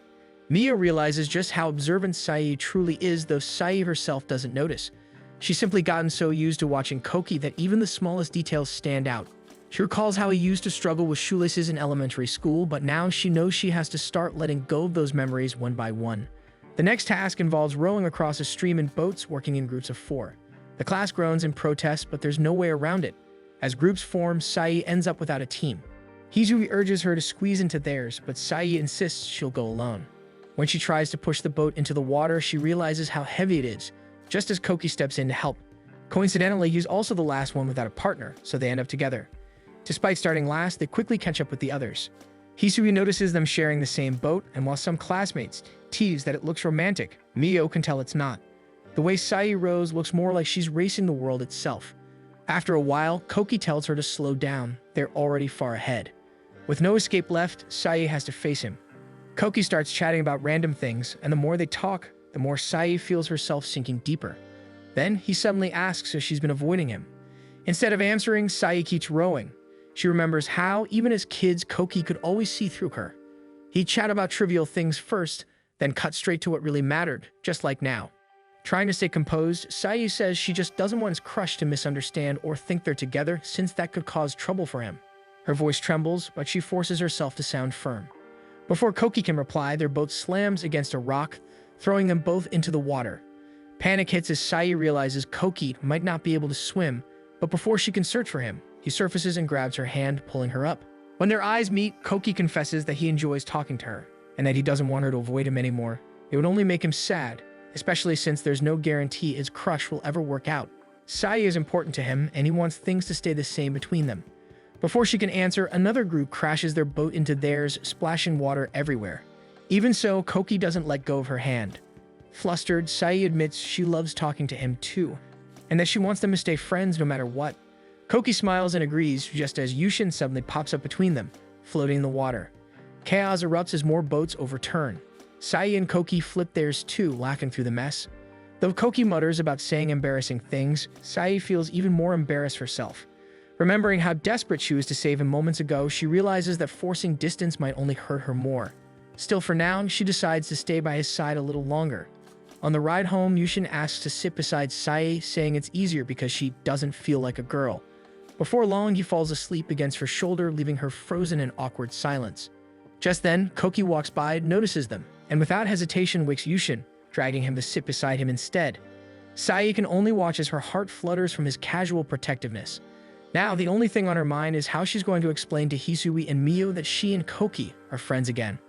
Mio realizes just how observant Sai truly is, though Sai herself doesn't notice. She's simply gotten so used to watching Koki that even the smallest details stand out. She recalls how he used to struggle with shoelaces in elementary school, but now she knows she has to start letting go of those memories one by one. The next task involves rowing across a stream in boats, working in groups of 4. The class groans in protest, but there's no way around it. As groups form, Sai ends up without a team. Hizui urges her to squeeze into theirs, but Sai insists she'll go alone. When she tries to push the boat into the water, she realizes how heavy it is, just as Koki steps in to help. Coincidentally, he's also the last one without a partner, so they end up together. Despite starting last, they quickly catch up with the others. Hizui notices them sharing the same boat, and while some classmates tease that it looks romantic, Mio can tell it's not. The way Sai rows looks more like she's racing the world itself. After a while, Koki tells her to slow down. They're already far ahead. With no escape left, Sai has to face him. Koki starts chatting about random things, and the more they talk, the more Sai feels herself sinking deeper. Then, he suddenly asks if she's been avoiding him. Instead of answering, Sai keeps rowing. She remembers how, even as kids, Koki could always see through her. He'd chat about trivial things first, then cut straight to what really mattered, just like now. Trying to stay composed, Sai says she just doesn't want his crush to misunderstand or think they're together, since that could cause trouble for him. Her voice trembles, but she forces herself to sound firm. Before Koki can reply, their boat slams against a rock, throwing them both into the water. Panic hits as Sai realizes Koki might not be able to swim, but before she can search for him, he surfaces and grabs her hand, pulling her up. When their eyes meet, Koki confesses that he enjoys talking to her, and that he doesn't want her to avoid him anymore. It would only make him sad, especially since there's no guarantee his crush will ever work out. Sai is important to him, and he wants things to stay the same between them. Before she can answer, another group crashes their boat into theirs, splashing water everywhere. Even so, Koki doesn't let go of her hand. Flustered, Sai admits she loves talking to him too, and that she wants them to stay friends no matter what. Koki smiles and agrees, just as Yushin suddenly pops up between them, floating in the water. Chaos erupts as more boats overturn. Sai and Koki flip theirs too, laughing through the mess. Though Koki mutters about saying embarrassing things, Sai feels even more embarrassed herself. Remembering how desperate she was to save him moments ago, she realizes that forcing distance might only hurt her more. Still, for now, she decides to stay by his side a little longer. On the ride home, Yushin asks to sit beside Sai, saying it's easier because she doesn't feel like a girl. Before long, he falls asleep against her shoulder, leaving her frozen in awkward silence. Just then, Koki walks by, notices them, and without hesitation wakes Yushin, dragging him to sit beside him instead. Sai can only watch as her heart flutters from his casual protectiveness. Now, the only thing on her mind is how she's going to explain to Hisui and Mio that she and Koki are friends again.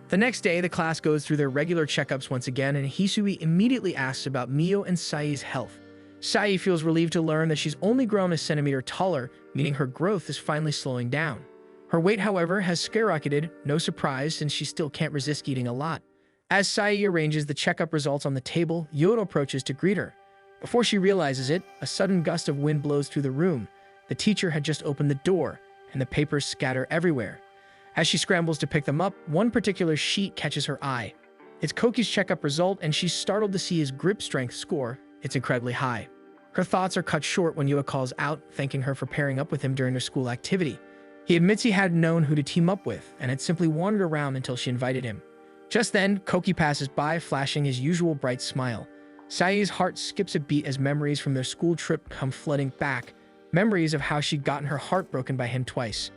The next day, the class goes through their regular checkups once again, and Hisui immediately asks about Mio and Sai's health. Sai feels relieved to learn that she's only grown a centimeter taller, meaning her growth is finally slowing down. Her weight, however, has skyrocketed, no surprise since she still can't resist eating a lot. As Sai arranges the checkup results on the table, Yoda approaches to greet her. Before she realizes it, a sudden gust of wind blows through the room. The teacher had just opened the door, and the papers scatter everywhere. As she scrambles to pick them up, one particular sheet catches her eye. It's Koki's checkup result, and she's startled to see his grip strength score. It's incredibly high. Her thoughts are cut short when Yoda calls out, thanking her for pairing up with him during their school activity. He admits he hadn't known who to team up with, and had simply wandered around until she invited him. Just then, Koki passes by, flashing his usual bright smile. Sai's heart skips a beat as memories from their school trip come flooding back, memories of how she'd gotten her heart broken by him twice.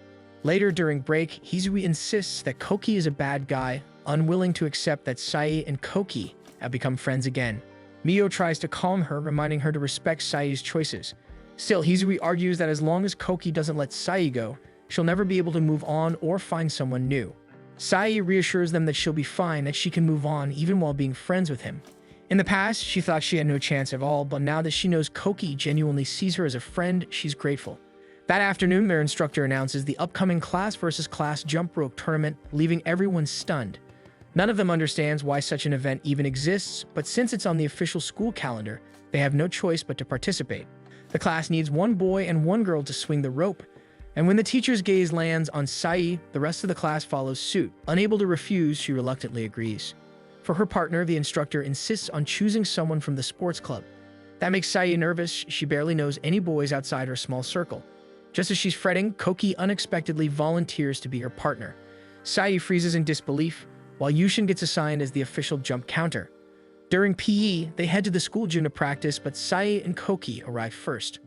Later, during break, Hisui insists that Koki is a bad guy, unwilling to accept that Sai and Koki have become friends again. Mio tries to calm her, reminding her to respect Sai's choices. Still, Hisui argues that as long as Koki doesn't let Sai go, she'll never be able to move on or find someone new. Sai reassures them that she'll be fine, that she can move on even while being friends with him. In the past, she thought she had no chance at all, but now that she knows Koki genuinely sees her as a friend, she's grateful. That afternoon, their instructor announces the upcoming class versus class jump rope tournament, leaving everyone stunned. None of them understands why such an event even exists, but since it's on the official school calendar, they have no choice but to participate. The class needs one boy and one girl to swing the rope, and when the teacher's gaze lands on Sai, the rest of the class follows suit. Unable to refuse, she reluctantly agrees. For her partner, the instructor insists on choosing someone from the sports club. That makes Sai nervous. She barely knows any boys outside her small circle. Just as she's fretting, Koki unexpectedly volunteers to be her partner. Sai freezes in disbelief, while Yushin gets assigned as the official jump counter. During PE, they head to the school gym to practice, but Sai and Koki arrive first.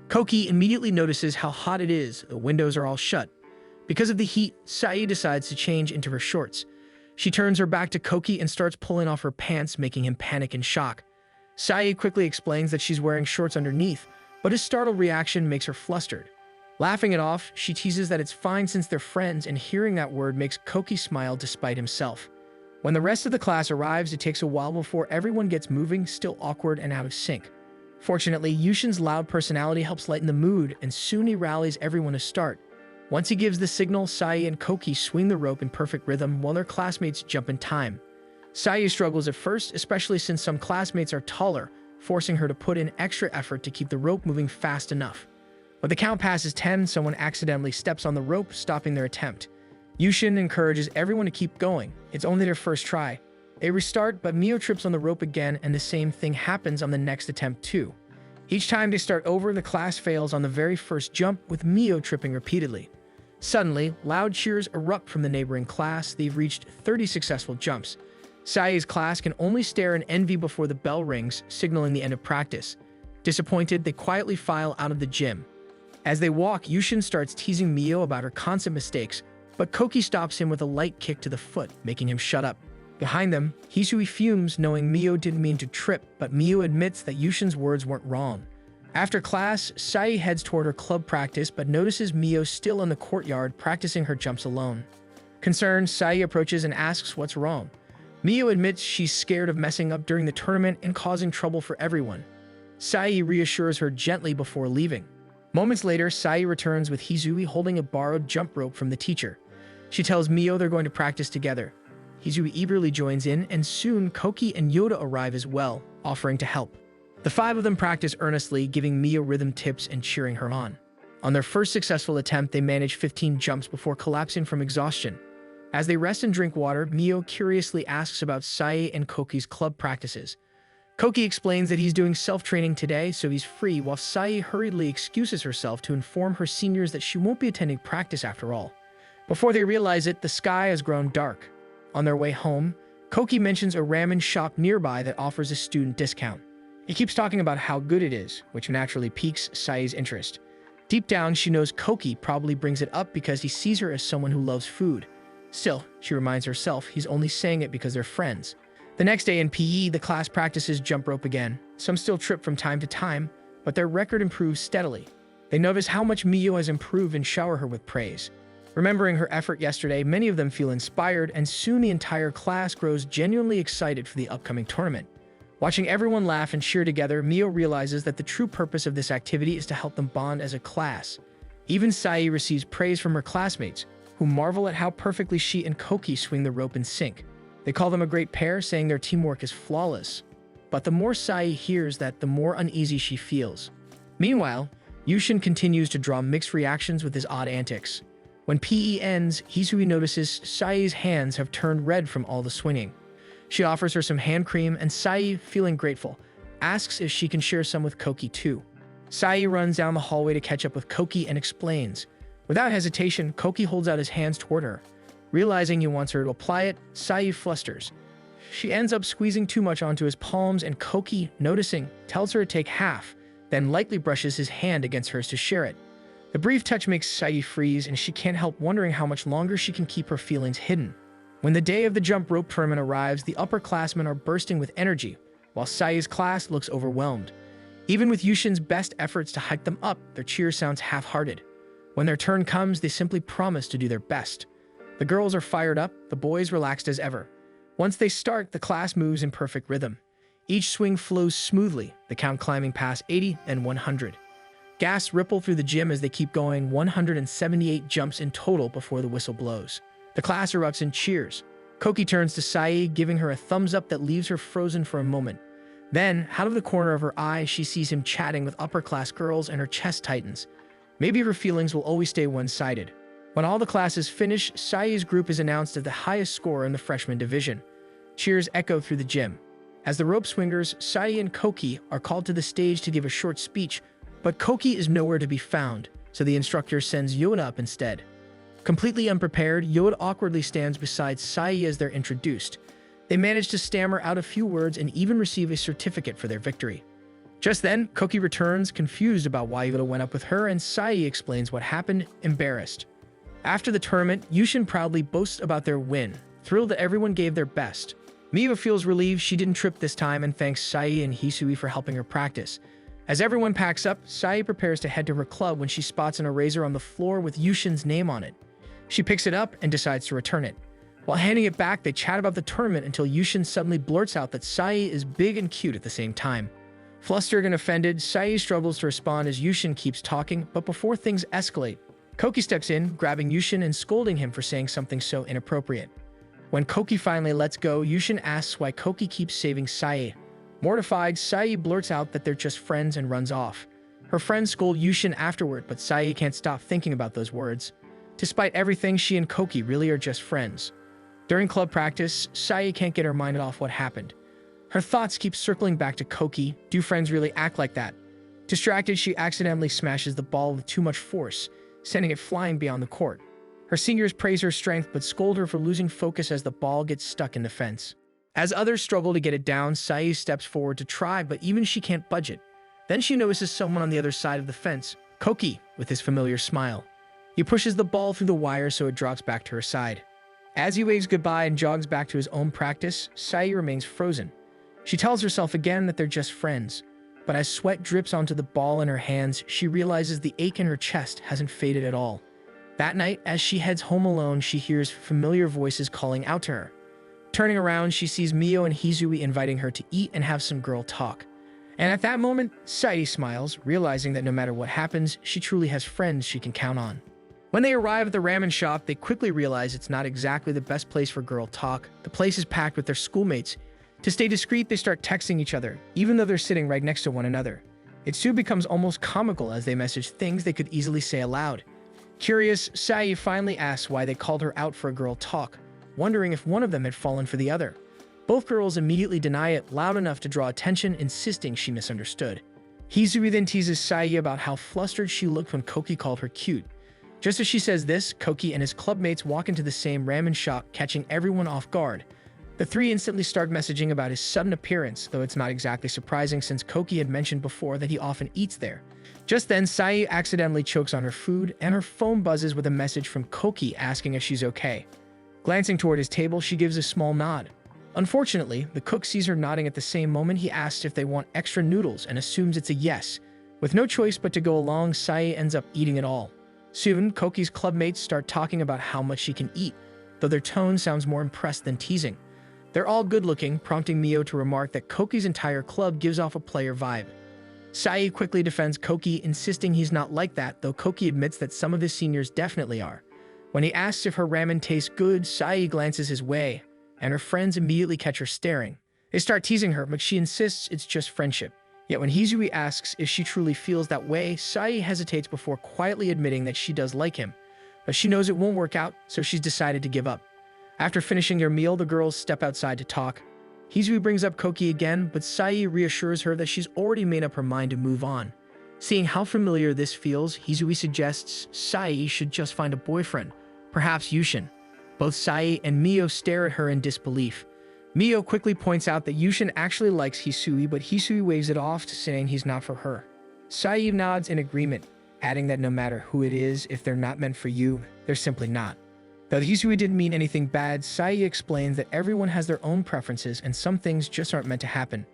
Koki immediately notices how hot it is. The windows are all shut. Because of the heat, Sai decides to change into her shorts. She turns her back to Koki and starts pulling off her pants, making him panic in shock. Sai quickly explains that she's wearing shorts underneath, but his startled reaction makes her flustered. Laughing it off, she teases that it's fine since they're friends, and hearing that word makes Koki smile despite himself. When the rest of the class arrives, it takes a while before everyone gets moving, still awkward and out of sync. Fortunately, Yushin's loud personality helps lighten the mood, and soon he rallies everyone to start. Once he gives the signal, Sai and Koki swing the rope in perfect rhythm while their classmates jump in time. Sai struggles at first, especially since some classmates are taller, forcing her to put in extra effort to keep the rope moving fast enough. When the count passes 10, someone accidentally steps on the rope, stopping their attempt. Yushin encourages everyone to keep going. It's only their first try. They restart, but Mio trips on the rope again, and the same thing happens on the next attempt too. Each time they start over, the class fails on the very first jump, with Mio tripping repeatedly. Suddenly, loud cheers erupt from the neighboring class. They've reached 30 successful jumps. Sai's class can only stare in envy before the bell rings, signaling the end of practice. Disappointed, they quietly file out of the gym. As they walk, Yushin starts teasing Mio about her constant mistakes, but Koki stops him with a light kick to the foot, making him shut up. Behind them, Hisui fumes, knowing Mio didn't mean to trip, but Mio admits that Yushin's words weren't wrong. After class, Sai heads toward her club practice, but notices Mio still in the courtyard practicing her jumps alone. Concerned, Sai approaches and asks what's wrong. Mio admits she's scared of messing up during the tournament and causing trouble for everyone. Sai reassures her gently before leaving. Moments later, Sai returns with Hisui holding a borrowed jump rope from the teacher. She tells Mio they're going to practice together. Hisui eagerly joins in, and soon Koki and Yoda arrive as well, offering to help. The five of them practice earnestly, giving Mio rhythm tips and cheering her on. On their first successful attempt, they manage 15 jumps before collapsing from exhaustion. As they rest and drink water, Mio curiously asks about Sai and Koki's club practices. Koki explains that he's doing self-training today, so he's free, while Sai hurriedly excuses herself to inform her seniors that she won't be attending practice after all. Before they realize it, the sky has grown dark. On their way home, Koki mentions a ramen shop nearby that offers a student discount. He keeps talking about how good it is, which naturally piques Sai's interest. Deep down, she knows Koki probably brings it up because he sees her as someone who loves food. Still, she reminds herself he's only saying it because they're friends. The next day in PE, the class practices jump rope again. Some still trip from time to time, but their record improves steadily. They notice how much Mio has improved and shower her with praise. Remembering her effort yesterday, many of them feel inspired, and soon the entire class grows genuinely excited for the upcoming tournament. Watching everyone laugh and cheer together, Mio realizes that the true purpose of this activity is to help them bond as a class. Even Sai receives praise from her classmates, who marvel at how perfectly she and Koki swing the rope in sync. They call them a great pair, saying their teamwork is flawless. But the more Sai hears that, the more uneasy she feels. Meanwhile, Yushin continues to draw mixed reactions with his odd antics. When PE ends, Hisui notices Sai's hands have turned red from all the swinging. She offers her some hand cream, and Sai, feeling grateful, asks if she can share some with Koki too. Sai runs down the hallway to catch up with Koki and explains. Without hesitation, Koki holds out his hands toward her. Realizing he wants her to apply it, Sai flusters. She ends up squeezing too much onto his palms, and Koki, noticing, tells her to take half, then lightly brushes his hand against hers to share it. The brief touch makes Sai freeze, and she can't help wondering how much longer she can keep her feelings hidden. When the day of the jump rope tournament arrives, the upperclassmen are bursting with energy, while Sai's class looks overwhelmed. Even with Yushin's best efforts to hype them up, their cheer sounds half-hearted. When their turn comes, they simply promise to do their best. The girls are fired up, the boys relaxed as ever. Once they start, the class moves in perfect rhythm. Each swing flows smoothly, the count climbing past 80 and 100. Gasps ripple through the gym as they keep going, 178 jumps in total before the whistle blows. The class erupts in cheers. Koki turns to Sai, giving her a thumbs up that leaves her frozen for a moment. Then, out of the corner of her eye, she sees him chatting with upper-class girls, and her chest tightens. Maybe her feelings will always stay one-sided. When all the classes finish, Sai's group is announced as the highest scorer in the freshman division. Cheers echo through the gym. As the rope swingers, Sai and Koki are called to the stage to give a short speech, but Koki is nowhere to be found, so the instructor sends Yoda up instead. Completely unprepared, Yoda awkwardly stands beside Sai as they're introduced. They manage to stammer out a few words and even receive a certificate for their victory. Just then, Koki returns, confused about why Yoda went up with her, and Sai explains what happened, embarrassed. After the tournament, Yushin proudly boasts about their win, thrilled that everyone gave their best. Miva feels relieved she didn't trip this time and thanks Sai and Hisui for helping her practice. As everyone packs up, Sai prepares to head to her club when she spots an eraser on the floor with Yushin's name on it. She picks it up and decides to return it. While handing it back, they chat about the tournament until Yushin suddenly blurts out that Sai is big and cute at the same time. Flustered and offended, Sai struggles to respond as Yushin keeps talking, but before things escalate, Koki steps in, grabbing Yushin and scolding him for saying something so inappropriate. When Koki finally lets go, Yushin asks why Koki keeps saving Sai. Mortified, Sai blurts out that they're just friends and runs off. Her friends scold Yushin afterward, but Sai can't stop thinking about those words. Despite everything, she and Koki really are just friends. During club practice, Sai can't get her mind off what happened. Her thoughts keep circling back to Koki. Do friends really act like that? Distracted, she accidentally smashes the ball with too much force, sending it flying beyond the court. Her seniors praise her strength but scold her for losing focus as the ball gets stuck in the fence. As others struggle to get it down, Sai steps forward to try, but even she can't budge it. Then she notices someone on the other side of the fence, Koki, with his familiar smile. He pushes the ball through the wire so it drops back to her side. As he waves goodbye and jogs back to his own practice, Sai remains frozen. She tells herself again that they're just friends, but as sweat drips onto the ball in her hands, she realizes the ache in her chest hasn't faded at all. That night, as she heads home alone, she hears familiar voices calling out to her. Turning around, she sees Mio and Hisui inviting her to eat and have some girl talk. And at that moment, Sai smiles, realizing that no matter what happens, she truly has friends she can count on. When they arrive at the ramen shop, they quickly realize it's not exactly the best place for girl talk. The place is packed with their schoolmates. To stay discreet, they start texting each other, even though they're sitting right next to one another. It soon becomes almost comical as they message things they could easily say aloud. Curious, Sai finally asks why they called her out for a girl talk, wondering if one of them had fallen for the other. Both girls immediately deny it loud enough to draw attention, insisting she misunderstood. Hisui then teases Sai about how flustered she looked when Koki called her cute. Just as she says this, Koki and his clubmates walk into the same ramen shop, catching everyone off guard. The three instantly start messaging about his sudden appearance, though it's not exactly surprising since Koki had mentioned before that he often eats there. Just then, Sai accidentally chokes on her food, and her phone buzzes with a message from Koki asking if she's okay. Glancing toward his table, she gives a small nod. Unfortunately, the cook sees her nodding at the same moment. He asks if they want extra noodles and assumes it's a yes. With no choice but to go along, Sae ends up eating it all. Soon, Koki's clubmates start talking about how much she can eat, though their tone sounds more impressed than teasing. They're all good-looking, prompting Mio to remark that Koki's entire club gives off a player vibe. Sae quickly defends Koki, insisting he's not like that, though Koki admits that some of his seniors definitely are. When he asks if her ramen tastes good, Sae glances his way, and her friends immediately catch her staring. They start teasing her, but she insists it's just friendship. Yet when Hisui asks if she truly feels that way, Sae hesitates before quietly admitting that she does like him. But she knows it won't work out, so she's decided to give up. After finishing their meal, the girls step outside to talk. Hisui brings up Koki again, but Sae reassures her that she's already made up her mind to move on. Seeing how familiar this feels, Hisui suggests Sae should just find a boyfriend, perhaps Yushin. Both Sae and Mio stare at her in disbelief. Mio quickly points out that Yushin actually likes Hisui, but Hisui waves it off, saying he's not for her. Sae nods in agreement, adding that no matter who it is, if they're not meant for you, they're simply not. Though Hisui didn't mean anything bad, Sae explains that everyone has their own preferences and some things just aren't meant to happen.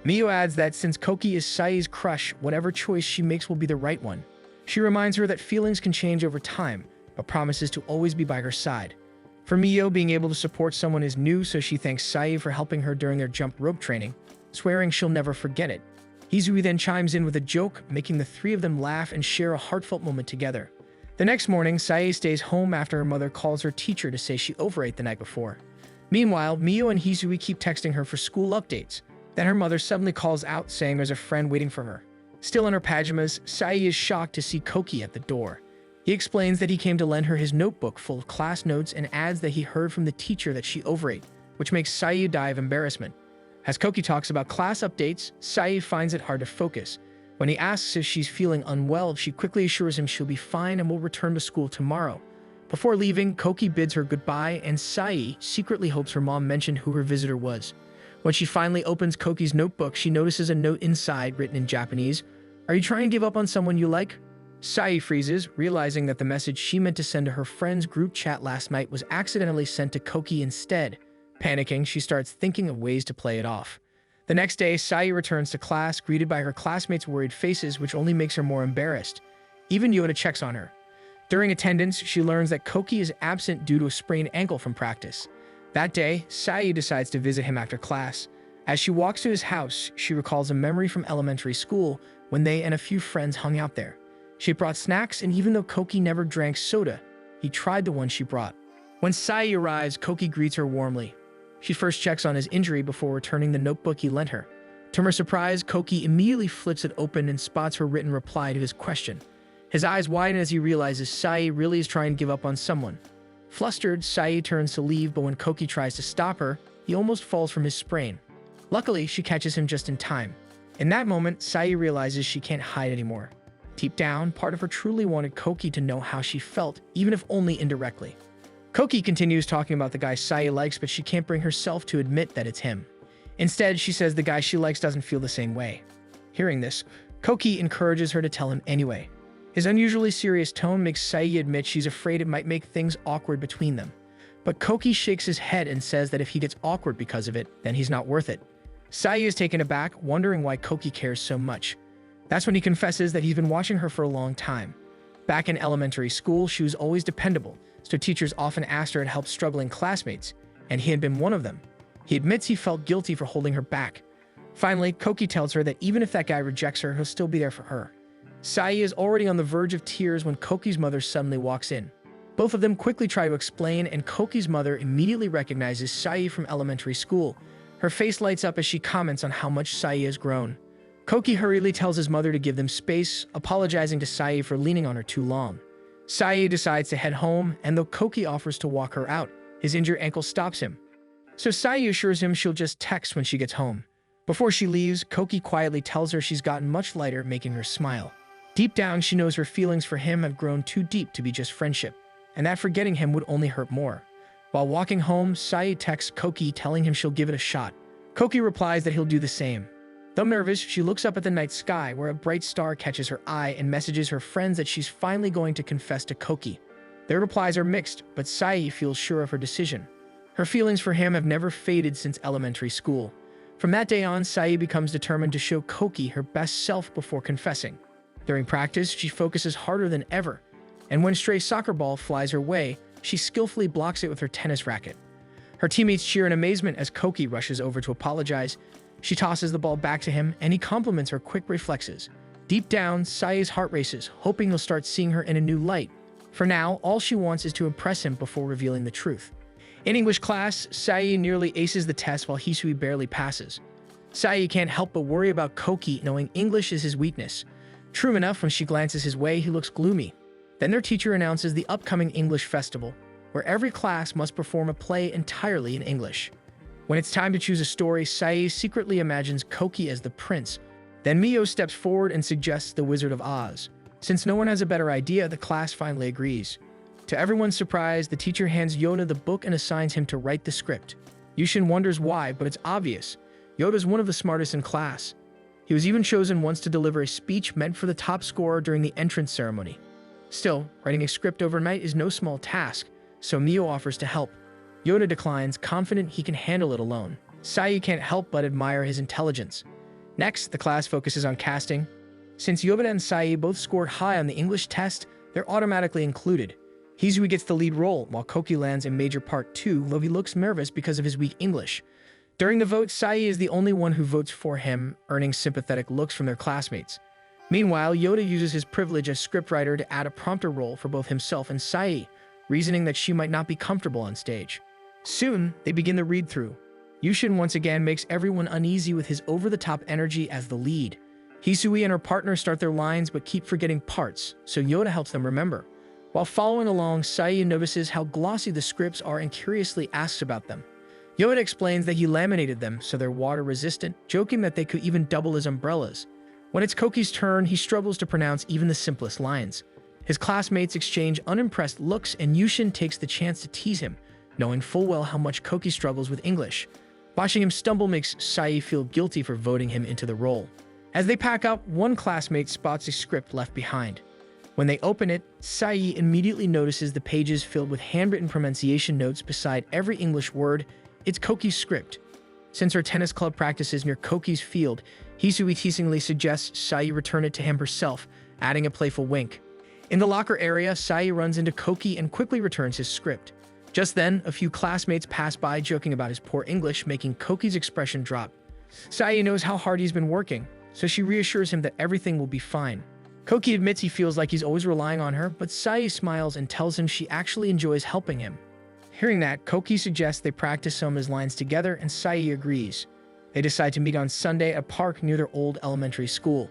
Mio adds that since Koki is Sae's crush, whatever choice she makes will be the right one. She reminds her that feelings can change over time, but promises to always be by her side. For Mio, being able to support someone is new, so she thanks Sae for helping her during their jump rope training, swearing she'll never forget it. Hisui then chimes in with a joke, making the three of them laugh and share a heartfelt moment together. The next morning, Sae stays home after her mother calls her teacher to say she overate the night before. Meanwhile, Mio and Hisui keep texting her for school updates. Then her mother suddenly calls out, saying there's a friend waiting for her. Still in her pajamas, Sae is shocked to see Koki at the door. He explains that he came to lend her his notebook full of class notes and adds that he heard from the teacher that she overate, which makes Sae die of embarrassment. As Koki talks about class updates, Sae finds it hard to focus. When he asks if she's feeling unwell, she quickly assures him she'll be fine and will return to school tomorrow. Before leaving, Koki bids her goodbye, and Sae secretly hopes her mom mentioned who her visitor was. When she finally opens Koki's notebook, she notices a note inside written in Japanese. "Are you trying to give up on someone you like?" Sae freezes, realizing that the message she meant to send to her friend's group chat last night was accidentally sent to Koki instead. Panicking, she starts thinking of ways to play it off. The next day, Sae returns to class, greeted by her classmates' worried faces, which only makes her more embarrassed. Even Yoda checks on her. During attendance, she learns that Koki is absent due to a sprained ankle from practice. That day, Sae decides to visit him after class. As she walks to his house, she recalls a memory from elementary school when they and a few friends hung out there. She brought snacks, and even though Koki never drank soda, he tried the one she brought. When Sae arrives, Koki greets her warmly. She first checks on his injury before returning the notebook he lent her. To her surprise, Koki immediately flips it open and spots her written reply to his question. His eyes widen as he realizes Sae really is trying to give up on someone. Flustered, Sae turns to leave, but when Koki tries to stop her, he almost falls from his sprain. Luckily, she catches him just in time. In that moment, Sae realizes she can't hide anymore. Deep down, part of her truly wanted Koki to know how she felt, even if only indirectly. Koki continues talking about the guy Sae likes, but she can't bring herself to admit that it's him. Instead, she says the guy she likes doesn't feel the same way. Hearing this, Koki encourages her to tell him anyway. His unusually serious tone makes Sae admit she's afraid it might make things awkward between them. But Koki shakes his head and says that if he gets awkward because of it, then he's not worth it. Sae is taken aback, wondering why Koki cares so much. That's when he confesses that he's been watching her for a long time. Back in elementary school, she was always dependable, so teachers often asked her to help struggling classmates, and he had been one of them. He admits he felt guilty for holding her back. Finally, Koki tells her that even if that guy rejects her, he'll still be there for her. Sae is already on the verge of tears when Koki's mother suddenly walks in. Both of them quickly try to explain, and Koki's mother immediately recognizes Sae from elementary school. Her face lights up as she comments on how much Sae has grown. Koki hurriedly tells his mother to give them space, apologizing to Sae for leaning on her too long. Sae decides to head home, and though Koki offers to walk her out, his injured ankle stops him. So Sae assures him she'll just text when she gets home. Before she leaves, Koki quietly tells her she's gotten much lighter, making her smile. Deep down, she knows her feelings for him have grown too deep to be just friendship, and that forgetting him would only hurt more. While walking home, Sae texts Koki telling him she'll give it a shot. Koki replies that he'll do the same. Though nervous, she looks up at the night sky where a bright star catches her eye and messages her friends that she's finally going to confess to Koki. Their replies are mixed, but Sae feels sure of her decision. Her feelings for him have never faded since elementary school. From that day on, Sae becomes determined to show Koki her best self before confessing. During practice, she focuses harder than ever, and when a stray soccer ball flies her way, she skillfully blocks it with her tennis racket. Her teammates cheer in amazement as Koki rushes over to apologize. She tosses the ball back to him, and he compliments her quick reflexes. Deep down, Sae's heart races, hoping he'll start seeing her in a new light. For now, all she wants is to impress him before revealing the truth. In English class, Sae nearly aces the test while Hisui barely passes. Sae can't help but worry about Koki, knowing English is his weakness. True enough, when she glances his way, he looks gloomy. Then their teacher announces the upcoming English festival, where every class must perform a play entirely in English. When it's time to choose a story, Sae secretly imagines Koki as the prince. Then Mio steps forward and suggests the Wizard of Oz. Since no one has a better idea, the class finally agrees. To everyone's surprise, the teacher hands Yoda the book and assigns him to write the script. Yushin wonders why, but it's obvious. Yoda's one of the smartest in class. He was even chosen once to deliver a speech meant for the top scorer during the entrance ceremony. Still, writing a script overnight is no small task, so Mio offers to help. Yoda declines, confident he can handle it alone. Sae can't help but admire his intelligence. Next, the class focuses on casting. Since Yoda and Sae both scored high on the English test, they're automatically included. Hisui gets the lead role, while Koki lands a major part too, though he looks nervous because of his weak English. During the vote, Sae is the only one who votes for him, earning sympathetic looks from their classmates. Meanwhile, Yoda uses his privilege as scriptwriter to add a prompter role for both himself and Sae, reasoning that she might not be comfortable on stage. Soon, they begin the read-through. Yushin once again makes everyone uneasy with his over-the-top energy as the lead. Hisui and her partner start their lines but keep forgetting parts, so Yoda helps them remember. While following along, Sae notices how glossy the scripts are and curiously asks about them. Yoda explains that he laminated them so they're water-resistant, joking that they could even double as umbrellas. When it's Koki's turn, he struggles to pronounce even the simplest lines. His classmates exchange unimpressed looks, and Yushin takes the chance to tease him, knowing full well how much Koki struggles with English. Watching him stumble makes Sae feel guilty for voting him into the role. As they pack up, one classmate spots a script left behind. When they open it, Sae immediately notices the pages filled with handwritten pronunciation notes beside every English word. It's Koki's script. Since her tennis club practices near Koki's field, Hisui teasingly suggests Sae return it to him herself, adding a playful wink. In the locker area, Sae runs into Koki and quickly returns his script. Just then, a few classmates pass by joking about his poor English, making Koki's expression drop. Sae knows how hard he's been working, so she reassures him that everything will be fine. Koki admits he feels like he's always relying on her, but Sae smiles and tells him she actually enjoys helping him. Hearing that, Koki suggests they practice some of his lines together, and Sae agrees. They decide to meet on Sunday at a park near their old elementary school.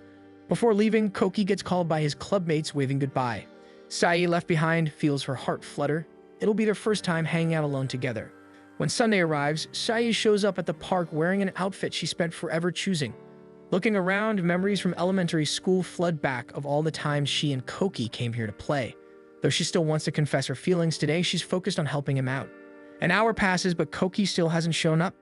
Before leaving, Koki gets called by his clubmates waving goodbye. Sae, left behind, feels her heart flutter. It'll be their first time hanging out alone together. When Sunday arrives, Sae shows up at the park wearing an outfit she spent forever choosing. Looking around, memories from elementary school flood back of all the times she and Koki came here to play. Though she still wants to confess her feelings, today she's focused on helping him out. An hour passes, but Koki still hasn't shown up.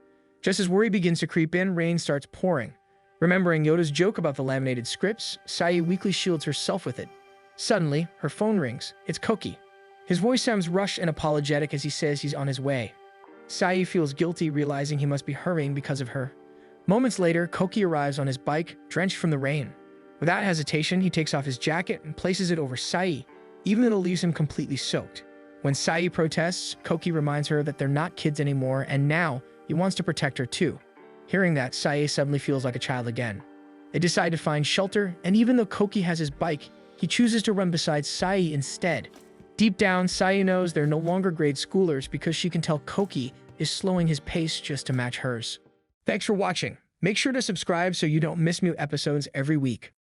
Just as worry begins to creep in, rain starts pouring. Remembering Yoda's joke about the laminated scripts, Sae weakly shields herself with it. Suddenly, her phone rings. It's Koki. His voice sounds rushed and apologetic as he says he's on his way. Sae feels guilty, realizing he must be hurrying because of her. Moments later, Koki arrives on his bike, drenched from the rain. Without hesitation, he takes off his jacket and places it over Sae, even though it leaves him completely soaked. When Sae protests, Koki reminds her that they're not kids anymore, and now he wants to protect her too. Hearing that, Sae suddenly feels like a child again. They decide to find shelter, and even though Koki has his bike, he chooses to run beside Sae instead. Deep down, Sae knows they're no longer grade schoolers because she can tell Koki is slowing his pace just to match hers. Thanks for watching. Make sure to subscribe so you don't miss new episodes every week.